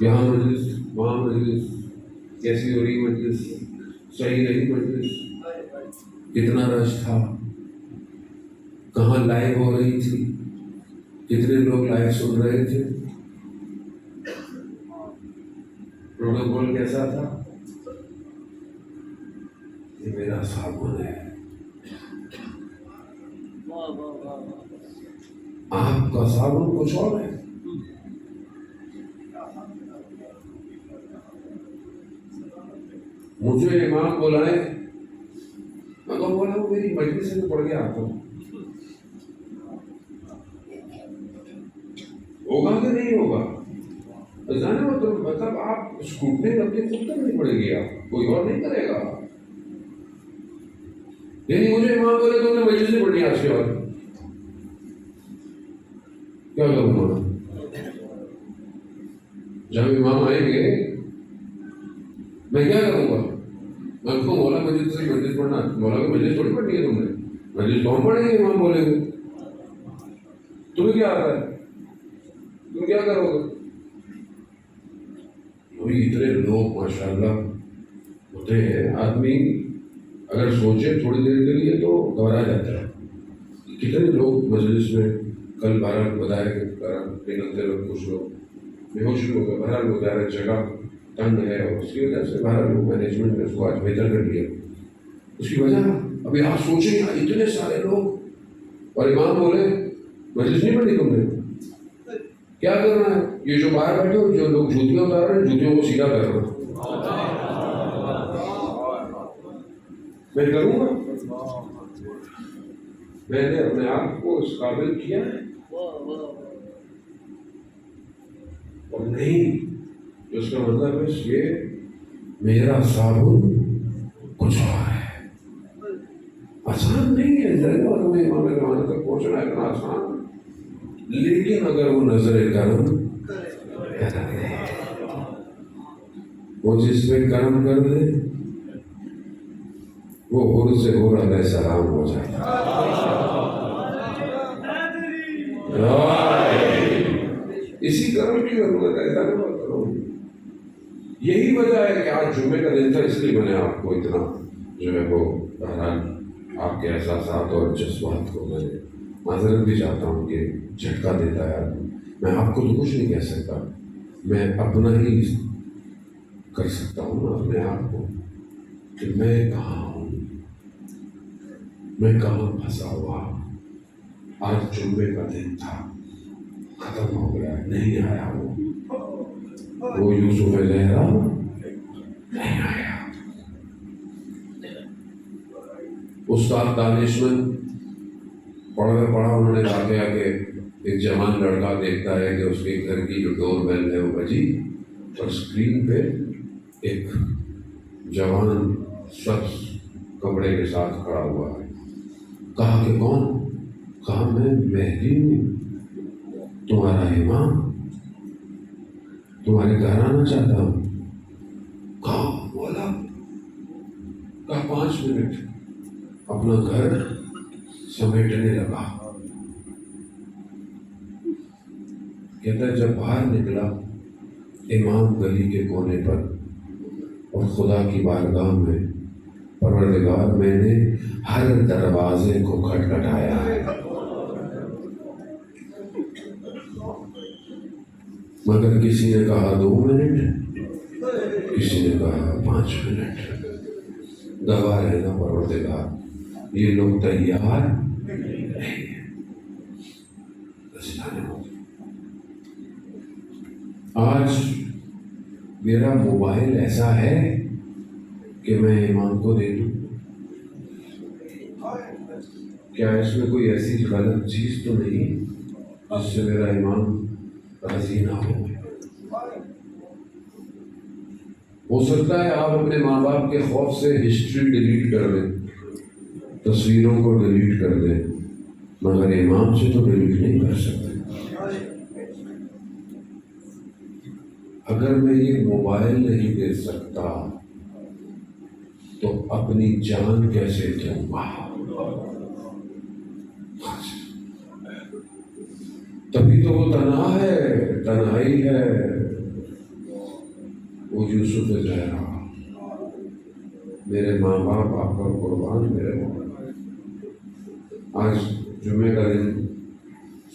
یہاں مجلس، وہاں مجلس. کیسی ہو رہی مجلس؟ صحیح رہی مجلس؟ کتنا رش تھا؟ کہاں لائیو ہو رہی تھی؟ کتنے لوگ لائیو سن رہے تھے؟ پروٹوکول کیسا تھا؟ یہ میرا صابن ہے. آپ کا صابن کچھ اور ہے. مجھے امام بلائے، میں تو بولا وہ میری مجلس میں پڑھ گیا آتا ہوں. ہوگا کہ نہیں ہوگا؟ مطلب آپ اسکوٹنگ اپنی خود کرنی پڑے گی، آپ کوئی اور نہیں کرے گا. یعنی مجھے امام بولے تو انہیں مجلس میں پڑھنی آج کے بعد کیا کروں گا؟ جب امام آئیں گے میں کیا کروں گا؟ میں اس کو مولا مجلس سے مجلس پڑھنا، مولا کی مجلس تھوڑی پڑھنی ہے تم نے. مجلس تو ہم پڑھیں گے، امام بولیں گے. تمہیں کیا آتا ہے؟ تم کیا کرو گے؟ اتنے لوگ ماشاء اللہ ہوتے ہیں، آدمی اگر سوچے تھوڑی دیر کے لیے تو گھبرا جاتا ہے. کتنے لوگ مجلس میں کل بہرحال بتایا کہ نکلتے وقت کچھ لوگ بے ہوش ہو گئے. بہرحال وہ زیادہ جگہ تنگ ہے اور اس کی وجہ سے بہرحال وہ مینجمنٹ نے اس کو آج بہتر کر لیا. اس کی وجہ ابھی آپ سوچیں اتنے سارے لوگ اور امام بولے مجلس نہیں پڑھی تم نے، کیا کرنا ہے؟ یہ جو باہر بیٹھے ہو، جو لوگ جوتیاں اتار رہے ہیں جوتیوں کو سیدھا کرنا. میں کروں گا. میں نے اپنے آپ کو اس قابل کیا ہے اور نہیں. اس کا مطلب ہے یہ میرا صابن کچھ اور ہے. آسان نہیں ہے تمہیں امام زمانے تک پہنچنا اتنا آسان، لیکن اگر وہ نظر کرم وہ جس پہ کرم کر دے وہ حر سے حر علیہ السلام ہو جائے. اسی کرم کی ضرورت ہے، ایسا نہیں بات کرو. یہی وجہ ہے کہ آج جمعے کا دن تھا، اس لیے میں نے آپ کو اتنا جو ہے وہ بہرحال آپ کے احساسات اور جذبات کو میں معذرت بھی چاہتا ہوں کہ جھٹکا دیتا ہے. میں آپ کو تو کچھ نہیں کہہ سکتا، میں اپنا ہی کر سکتا ہوں نا اپنے آپ کو کہ میں کہاں ہوں، میں کہاں پھنسا ہوا. آج جمعے کا دن تھا، ختم ہو گیا، نہیں آیا وہ یوسف لہرا نہیں آیا. استاد دانشمند پڑھا انہوں نے واقعہ کہ ایک جوان لڑکا دیکھتا ہے کہ اس کے گھر کی جو ڈور بیل ہے وہ بجی اور اسکرین پہ ایک جوان شخص کپڑے کے ساتھ کھڑا ہوا ہے. کہا کہ کون؟ کہا میں مہدی ہوں، تمہارا امام، تمہارے گھر آنا چاہتا ہوں. کہا مولا، کہا 5 منٹ. اپنا گھر سمیٹنے لگا. کہتا ہے جب باہر نکلا امام گلی کے کونے پر اور خدا کی بارگاہ میں، پروردگار میں نے ہر دروازے کو کھٹکھٹایا ہے مگر کسی نے کہا 2 منٹ، کسی نے کہا 5 منٹ. گواہ رہنا پروردگار، یہ لوگ تیار نہیں ہیں. آج میرا موبائل ایسا ہے کہ میں امام کو دے دوں. کیا اس میں کوئی ایسی غلط چیز تو نہیں جس سے میرا امام راضی نہ ہو سکتا ہے آپ اپنے ماں باپ کے خوف سے ہسٹری ڈیلیٹ کر دیں، تصویروں کو ڈیلیٹ کر دیں، مگر امام سے تو ڈیلیٹ نہیں کر سکتے. اگر میں یہ موبائل نہیں دے سکتا تو اپنی جان کیسے دوں گا؟ تبھی تو وہ تنہا ہے، تنہائی ہے. وہ یوسف زہرا، میرے ماں باپ آپ کا قربان میرے مولا. آج جمعے کا دن،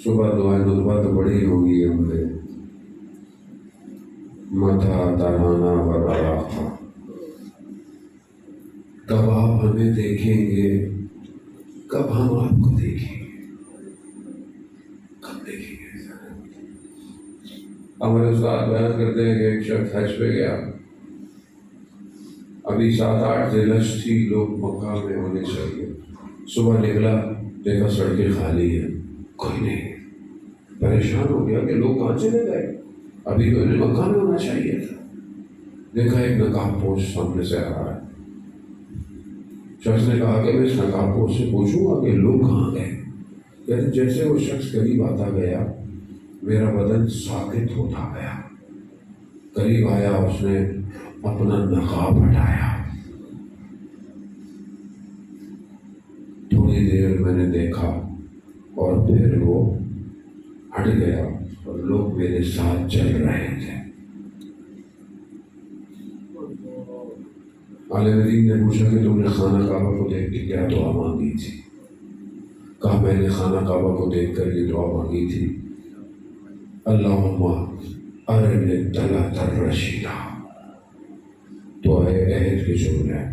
صبح دعائیں نطبہ تو بڑی ہوگی ہم نے. متھا ترانا ورا تھا. کب آپ ہمیں دیکھیں گے، کب ہم آپ کو دیکھیں گے، کب دیکھیں گے؟ ہمارے استاد بیان کرتے ہیں کہ ایک شخص حج پہ گیا، ابھی 7-8 ذیلحج تھی، لوگ مکہ میں ہونے چاہیے. صبح نکلا، دیکھا سڑکیں خالی ہیں، کوئی نہیں. پریشان ہو گیا کہ لوگ کہاں چلے گئے، ابھی تو انہیں مکہ میں ہونا چاہیے تھا. دیکھا ایک نقاب پوش سامنے سے آ رہا ہے. شخص نے کہا کہ میں اس نقاب پوش سے پوچھوں گا کہ لوگ کہاں گئے. کہتے جیسے وہ شخص قریب آتا گیا میرا بدن ساکت ہوتا گیا. قریب آیا، اس نے اپنا نقاب ہٹایا. تھوڑی دیر میں نے دیکھا اور پھر وہ ہٹ گیا اور لوگ میرے ساتھ چل رہے تھے. عالم دین نے پوچھا کہ تم نے خانہ کعبہ کو دیکھ کے کیا دعا مانگی تھی؟ کہا میں نے خانہ کعبہ کو دیکھ کر یہ دعا مانگی تھی، اللہم ارنی الطلعۃ الرشیدہ. تو عہد کے جملے،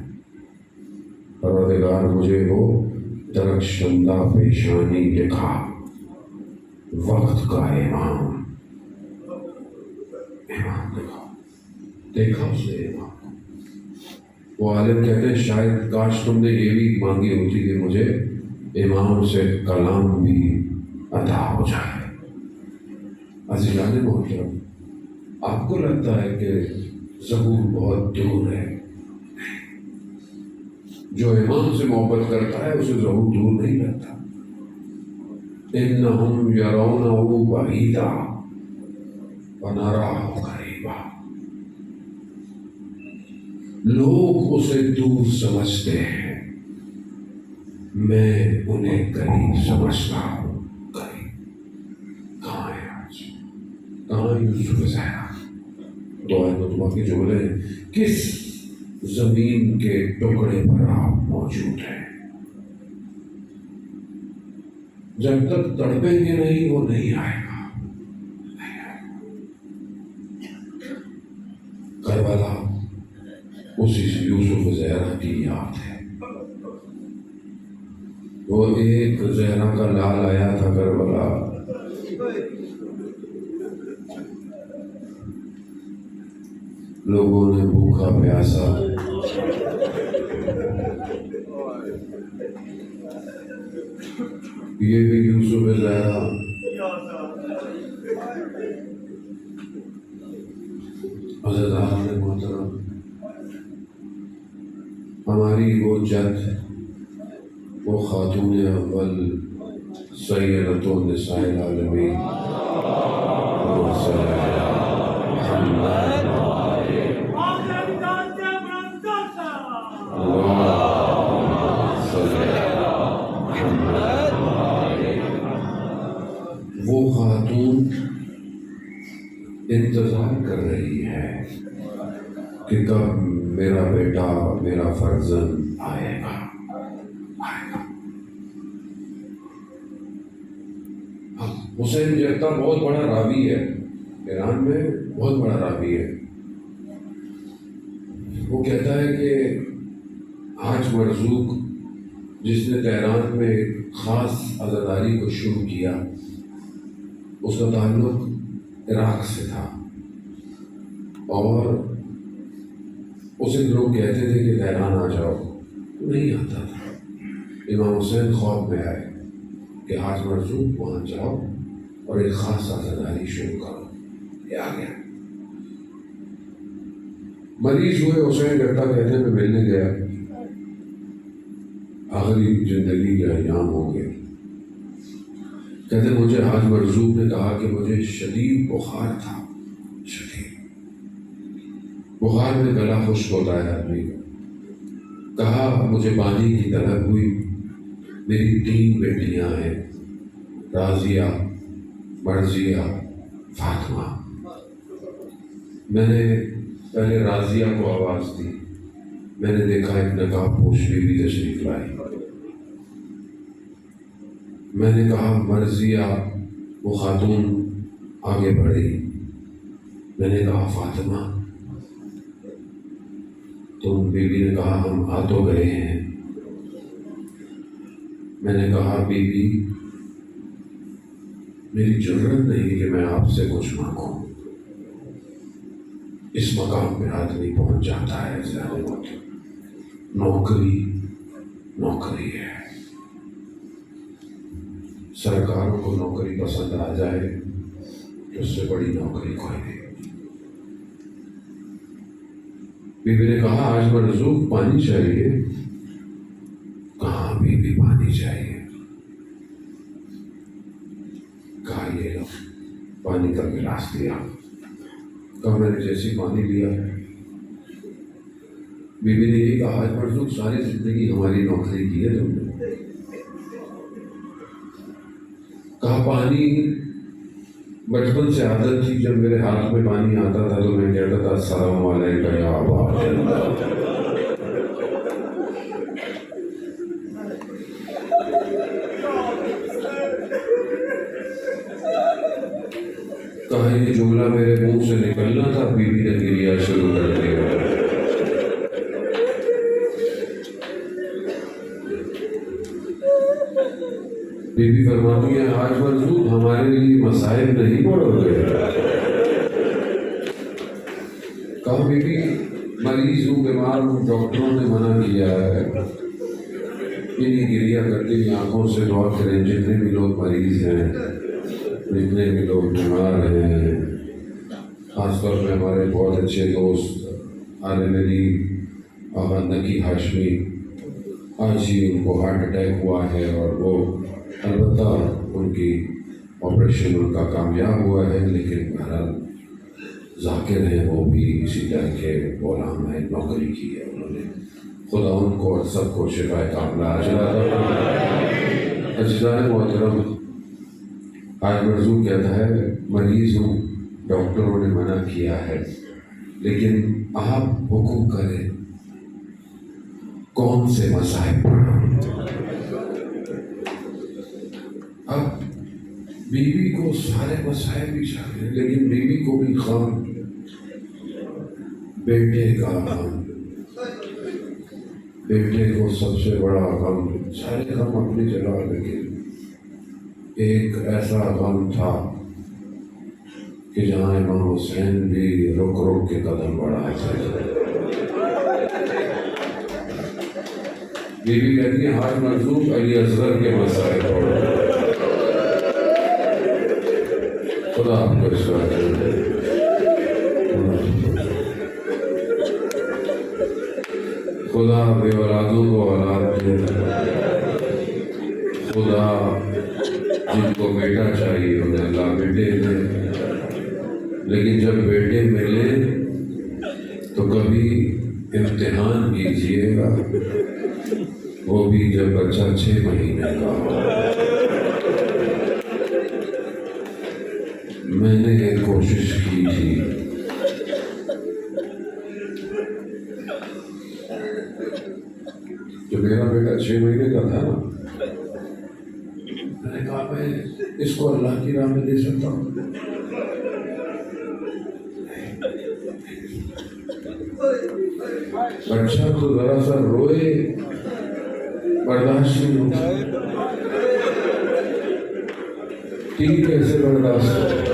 پروردگار مجھے وہ درخشندہ پیشانی دکھا، وقت کا امام دکھا. دیکھا اس نے امام. وہ عالم کہتے ہیں شاید کاش تم نے یہ بھی مانگی ہوتی کہ مجھے امام سے کلام بھی عطا ہو جائے. عزیزان محترم، آپ کو لگتا ہے کہ ظہور بہت دور ہے؟ جو امام سے محبت کرتا ہے اسے ظہور دور نہیں لگتا. انہم یرونہ بعیدا ونراہ قریبا. لوگ اسے دور سمجھتے ہیں، میں انہیں قریب سمجھتا ہوں. قریب کہاں ہے آج؟ کہاں یوسف زہرا؟ دعائیں نطبہ کے جملے، کس زمین کے ٹکڑے پر آپ موجود ہیں؟ جب تک تڑپیں گے نہیں وہ نہیں آئے گا. کربلا اسی یوسف زہرا کی یاد ہے. وہ ایک زہرا کا لال آیا تھا کربلا، لوگوں نے بھوکا پیاسا یہ بھی یوسف زہرا عزیزان محترم، ہماری وہ جد، وہ خاتون اول سیدۃ النساء العالمین اللہم صلی علی محمد، اللہم صلی علی محمد، وہ خاتون انتظار کر رہی ہے کہ کب میرا بیٹا، میرا فرزند آئے گا۔ حسین جیتا بہت بڑا راوی ہے، ایران میں بہت بڑا راوی ہے۔ وہ کہتا ہے کہ حاج مرزوق جس نے تہران میں ایک خاص عزاداری کو شروع کیا، اس کا تعلق عراق سے تھا، اور اسے لوگ کہتے تھے کہ تہران آ جاؤ، نہیں آتا تھا۔ امام حسین خواب میں آئے کہ حاج مرزوق وہاں جاؤ اور ایک خاص عزاداری شروع کرو۔ یہ آ گیا، مریض ہوئے۔ حسین جٹا کہتے ہیں میں ملنے گیا، آخری زندگی کے ایام ہو گئے۔ کہتے مجھے حاج مرزوق نے کہا کہ مجھے شدید بخار تھا، شدید بخار میں گلا خشک ہوتا ہے آدمی کا۔ کہا مجھے پانی کی طلب ہوئی، میری 3 بیٹیاں ہیں، راضیہ، مرضیہ، فاطمہ۔ میں نے پہلے راضیہ کو آواز دی، میں نے دیکھا ایک نقاب پوش بھی تشریف لائی۔ میں نے کہا مرضیہ، وہ خاتون آگے بڑھی۔ میں نے کہا فاطمہ، تو بی بی نے کہا ہم آ تو گئے ہیں۔ میں نے کہا بی بی میری جرت نہیں کہ میں آپ سے کچھ مانگوں، اس مقام پہ آدمی پہنچ جاتا ہے، نوکری نوکری ہے۔ سرکاروں کو نوکری پسند آ جائے تو اس سے بڑی نوکری کوئی نہیں۔ بی بی نے کہا آج مرزوق پانی چاہیے۔ کہاں بی بی پانی چاہیے؟ کہا یہ لو، پانی کا گلاس دیا۔ کہا میں نے جیسی پانی لیا، بی بی نے یہ کہا آج مرزوق ساری زندگی ہماری نوکری کی ہے تم نے۔ کہا پانی بچپن سے عادت تھی، جب میرے ہاتھ میں پانی آتا تھا تو میں کہتا تھا السلام علیکم یا ابا اللہ۔ کہا یہ جملہ میرے منہ سے نکلنا تھا، بی بی نے گریا شروع کر دیا۔ بی بی فرماتی ہے آج مرزوق ہمارے لیے مصائب نہیں بڑھ گئے۔ کہا بی بی مریض ہوں، بیمار ہوں، ڈاکٹروں نے منع کیا ہے۔ انہیں گریا کرتی آنکھوں سے دعا کریں جتنے بھی لوگ مریض ہیں، جتنے بھی لوگ بیمار ہیں، خاص طور پہ ہمارے بہت اچھے دوست عالم دین آقا نقی ہاشمی، آج ہی ان کو ہارٹ اٹیک ہوا ہے، اور وہ البتہ ان کی آپریشن ان کا کامیاب ہوا ہے، لیکن بہرحال ذاکر ہیں، وہ بھی اسی طرح کے غلام ہیں، نوکری کی ہے انہوں نے۔ خدا ان کو اور سب کو شفا کاملہ عاجلہ عطا فرمائے۔ عزیزان محترم، آج مرزوق کہتا ہے مریض ہوں، ڈاکٹروں نے منع کیا ہے، لیکن آپ حکم کریں کون سے مصائب پڑھاؤں۔ اب بیوی کو سارے مسائل بھی چاہیے، لیکن بیوی کو بھی غم، بیٹے کا غم، بیٹے کو سب سے بڑا غم، سارے غم اپنی جگہ، لیکن ایک ایسا غم تھا کہ جہاں امام حسین بھی رک رک کے قدم بڑھائے تھے۔ بیوی کہتی ہے حاج مرزوق علی اصغر کے مسائل پڑھو۔ خدا آپ کو اس بات خدا بے اولادوں کو اولاد دے، خدا جن کو بیٹا چاہیے انہیں اللہ بیٹے دے، لیکن جب بیٹے ملے تو کبھی امتحان کیجیے گا، وہ بھی جب بچہ 6 مہینے کا ہو۔ میں نے ایک کوشش کی تھی، جو میرا بیٹا 6 مہینے کا تھا نا، میں نے کہا میں اس کو اللہ کی راہ میں دے سکتا ہوں۔ بچہ تو ذرا سا روئے برداشت نہیں ہوتا، ٹی کیسے برداشت ہو؟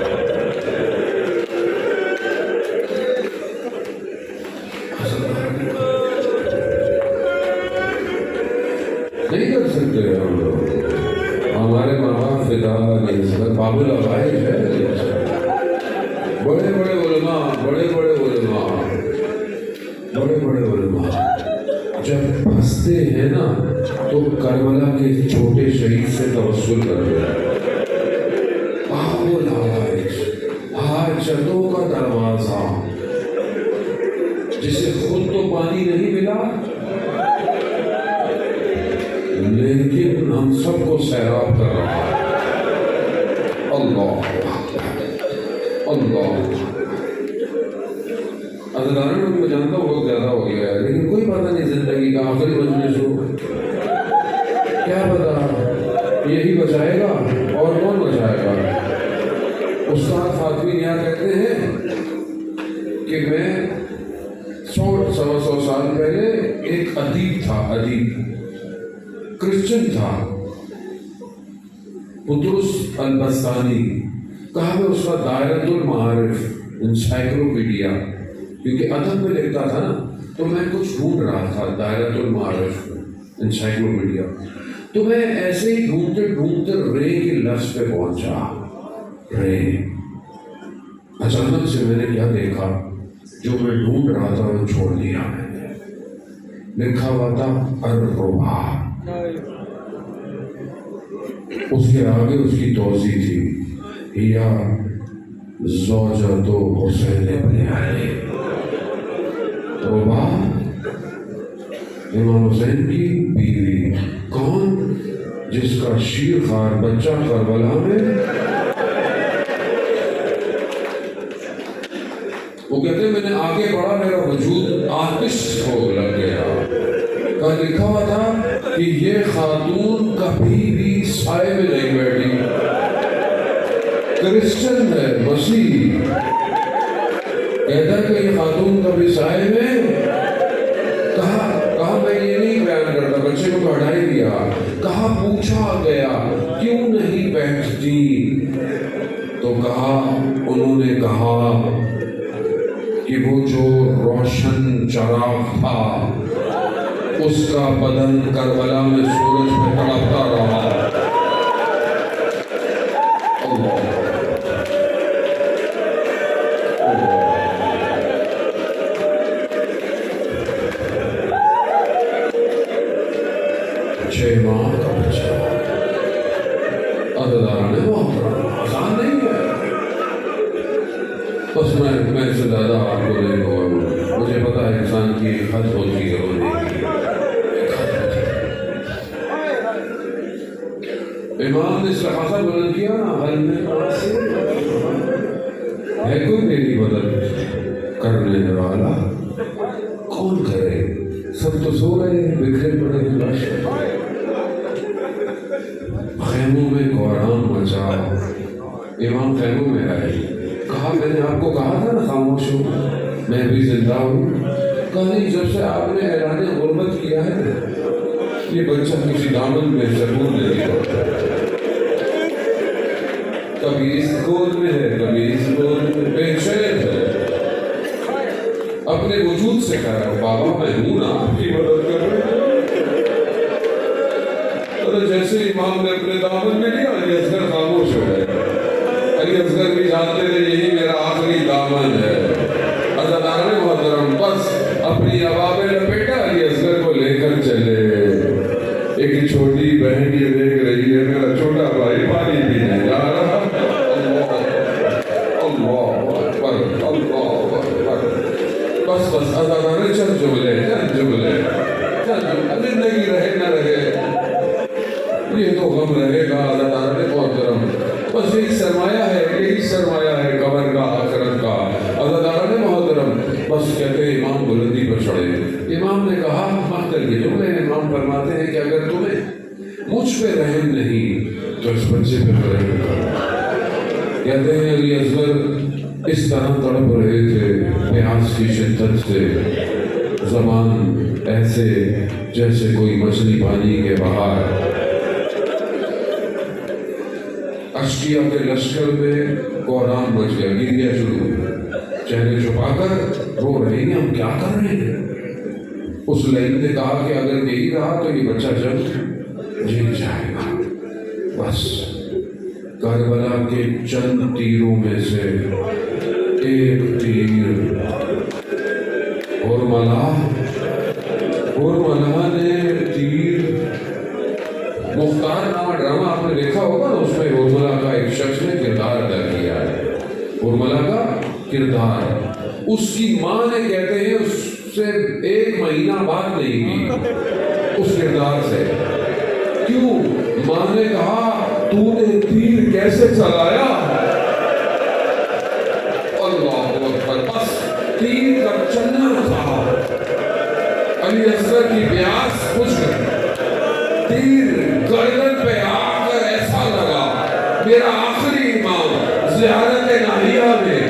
نہیں کر سکتے ہم لوگ، ہمارے ماں باپ فدا نہیں سکتے، باب العوائد ہے، بڑے بڑے علماء جب پھنستے ہیں نا تو کربلا کے چھوٹے شہید سے توسل کرتے ہیں۔ باب العوائد، حاجتوں کا دروازہ، جسے خود تو پانی نہیں ملا لیکن ہم سب کو سیراب کر رہا ہے۔ اللہ اللہ ادارن میں جانتا ہوں بہت زیادہ ہو گیا ہے، لیکن کوئی پتہ نہیں زندگی کا آخری مجلس ہو، کیا پتا یہی بچائے گا اور کون بچائے گا۔ استاد فاطمی نیا کہتے ہیں کہ میں 100-125 سال پہلے ایک ادیب تھا، کرسچن تھا، پطرس البستانی، کہا میں اس کا دائرۃ المعارف انسائکلوپیڈیا، کیونکہ ادب میں لکھتا تھا نا، تو میں کچھ ڈھونڈ رہا تھا دائرۃ المعارف انسائکلوپیڈیا، تو میں ایسے ہی ڈھونڈتے رے کے لفظ پہ پہنچا، رے۔ اچانک سے میں نے کیا دیکھا، جو میں ڈھونڈ رہا تھا وہ چھوڑ دیا میں نے، لکھا ہوا تھا الربا، اس کے آگے اس کی توضیح تھی، یا زوجۃ حسین ابن علی، ربا امام حسین کی بیوی، کون؟ جس کا شیر خوار بچہ کربلا میں، وہ کہتے ہیں میں نے آگے بڑھا، میرا وجود آتش ہو لگ گیا۔ کا لکھا ہوا تھا کہ یہ خاتون کبھی بھی سائے میں نہیں بیٹھی، کرسچن ہے، مسیح، کہتا ہے کہ یہ خاتون کبھی سائے میں، کہا میں یہ نہیں بیان کرتا، بچے کو پڑھا ہی دیا، کہا پوچھا گیا کیوں نہیں بیٹھتی، تو کہا انہوں نے کہا کہ وہ جو روشن چراغ تھا اس کا بدن کربلا میں سورج پہ تڑپتا رہا۔ اللہ چھ ماہ کا بچہ، عددارہ نے محترم، آسان نہیں ہے۔ بس میں اس سے زیادہ آپ کو نہیں کہوں، مجھے پتا ہے انسان کی حد ہوتی ہے رونے کی۔ امام نے استغاثہ بلند کیا نا، حل میں ہے کوئی میری مدد کرنے والا، کون کرے؟ سب تو سو رہے ہیں، بکھرے پڑے ہیں لاشیں، خیموں میں کوہرام مچا۔ امام خیموں میں آئے، کہا میں نے آپ کو کہا تھا نا خاموش ہو، میں بھی زندہ ہوں۔ کہا نہیں، جب سے آپ نے اعلان غربت کیا ہے یہ بچہ کسی دامن میں سکون نہیں ہوتا، کبھی اس گود میں ہے کبھی اس گود میں، بے چین ہے، اپنے وجود سے کہہ رہا ہوں بابا میں ہوں نا، آپ کی مدد کر رہے ہیں۔ جیسے امام نے اپنے دامن میں لیا، یہ اصغر خاموش ہو گئے، علی اصغر بھی جانتے تھے یہی میرا آخری دامن ہے. عزیزان محترم بس اپنی عبا میں لپیٹا علی اصغر کو لے کر چلے. ایک چھوٹی بہن یہ دیکھ رہی ہے میرا چھوٹا بھائی پانی پینے جا رہا. اللہ اکبر اللہ اکبر. بس بس عزیزان چند جملے زندگی رہے نہ رہے یہ تو غم رہے گا. عزیزان محترم بس یہی سرمایہ ہے قبر کا آخرت کا. عزیزان محترم بس کہتے ہیں امام بلندی پر چڑھے. امام نے کہا مختل کے جملے امام فرماتے ہیں کہ اگر تمہیں مجھ پہ رحم نہیں تو اس بچے پہ رحم کرو. کہتے ہیں علی اصغر اس طرح تڑپ رہے تھے پیاس کی شدت سے. زبان ایسے جیسے کوئی مچھلی پانی کے باہر. اشکیا کے لشکر میں کوہرام مچ گیا. گریا شروع ہوئی. چہرے چھپا کر رو رہے ہیں ہم کیا کر رہے ہیں. اس لائن نے کہا کہ اگر یہی رہا تو یہ بچہ جب جیت جائے گا. بس کربلا کے چند تیروں میں سے ایک تیر ہرملا نے تیر. مختار نامہ ڈرامہ آپ نے دیکھا ہوگا نا, اس میں ہرملا کا ایک شخص نے کردار ادا کیا ہے. ہرملا کا کردار اس کی ماں نے کہتے ہیں اس سے 1 مہینہ بات نہیں کی اس کردار سے. کیوں؟ ماں نے کہا تو نے تیر کیسے چلایا. اللہ اکبر. بس تیر کا چلنا تھا. علی اصغر کی پیاس بجھ گئی. تیر گردن پہ آ کر ایسا لگا. میرا آخری امام زیارت ناہیہ میں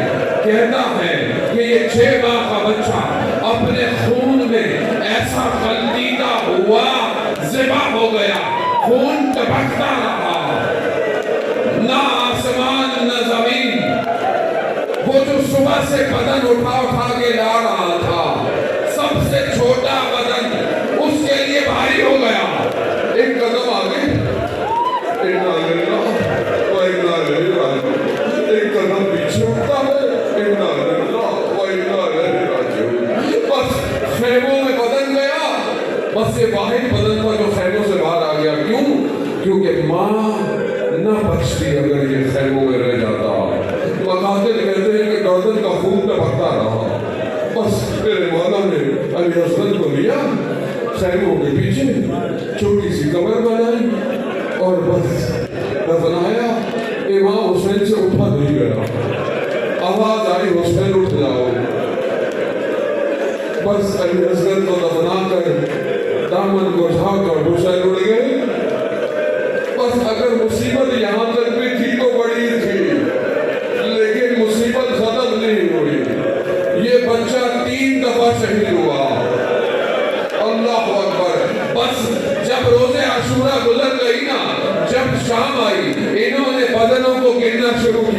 کہتا ہے کہ یہ 6 ماہ کا بچہ اپنے خون میں ایسا خلیدہ ہوا ذبح ہو گیا. خون ٹپکتا رہا. نہ آسمان نہ زمین. وہ جو صبح سے بدن اٹھا کے لا رہا تھا سب سے چھوٹا بدن اس کے لیے بھاری ہو گیا. ایک قدم آگے ایک قدم پیچھے اٹھتا ہے. بس خیموں میں بدن گیا. بس یہ واحد بدن تھا جو خیموں سے باہر آ گیا. کیوں؟ کیونکہ ماں نہ بچتی اگر یہ خیموں میں رہ جاتا. مقاتل کہتے ہیں کہ گردن کا خون ٹپکتا رہا. بس میرے مولا نے علی اصغر کو لیا خیموں کے پیچھے چھوٹی سی قبر بنائی اور بس دفنایا. امام حسین سے اٹھا نہیں گیا. آواز آئی حسین اٹھ جاؤ. بس علی اصغر کو دفنا کر دامن کو اٹھا کر حسین اڑ گئے. بس اگر مصیبت یہاں تک بھی تھی تو بڑی تھی لیکن مصیبت ختم نہیں ہوئی. یہ بچہ 3 دفعہ شہید ہوا. اللہ اکبر. بس جب روزے عاشورہ گزر گئی نا, جب شام آئی انہوں نے بدنوں کو گننا شروع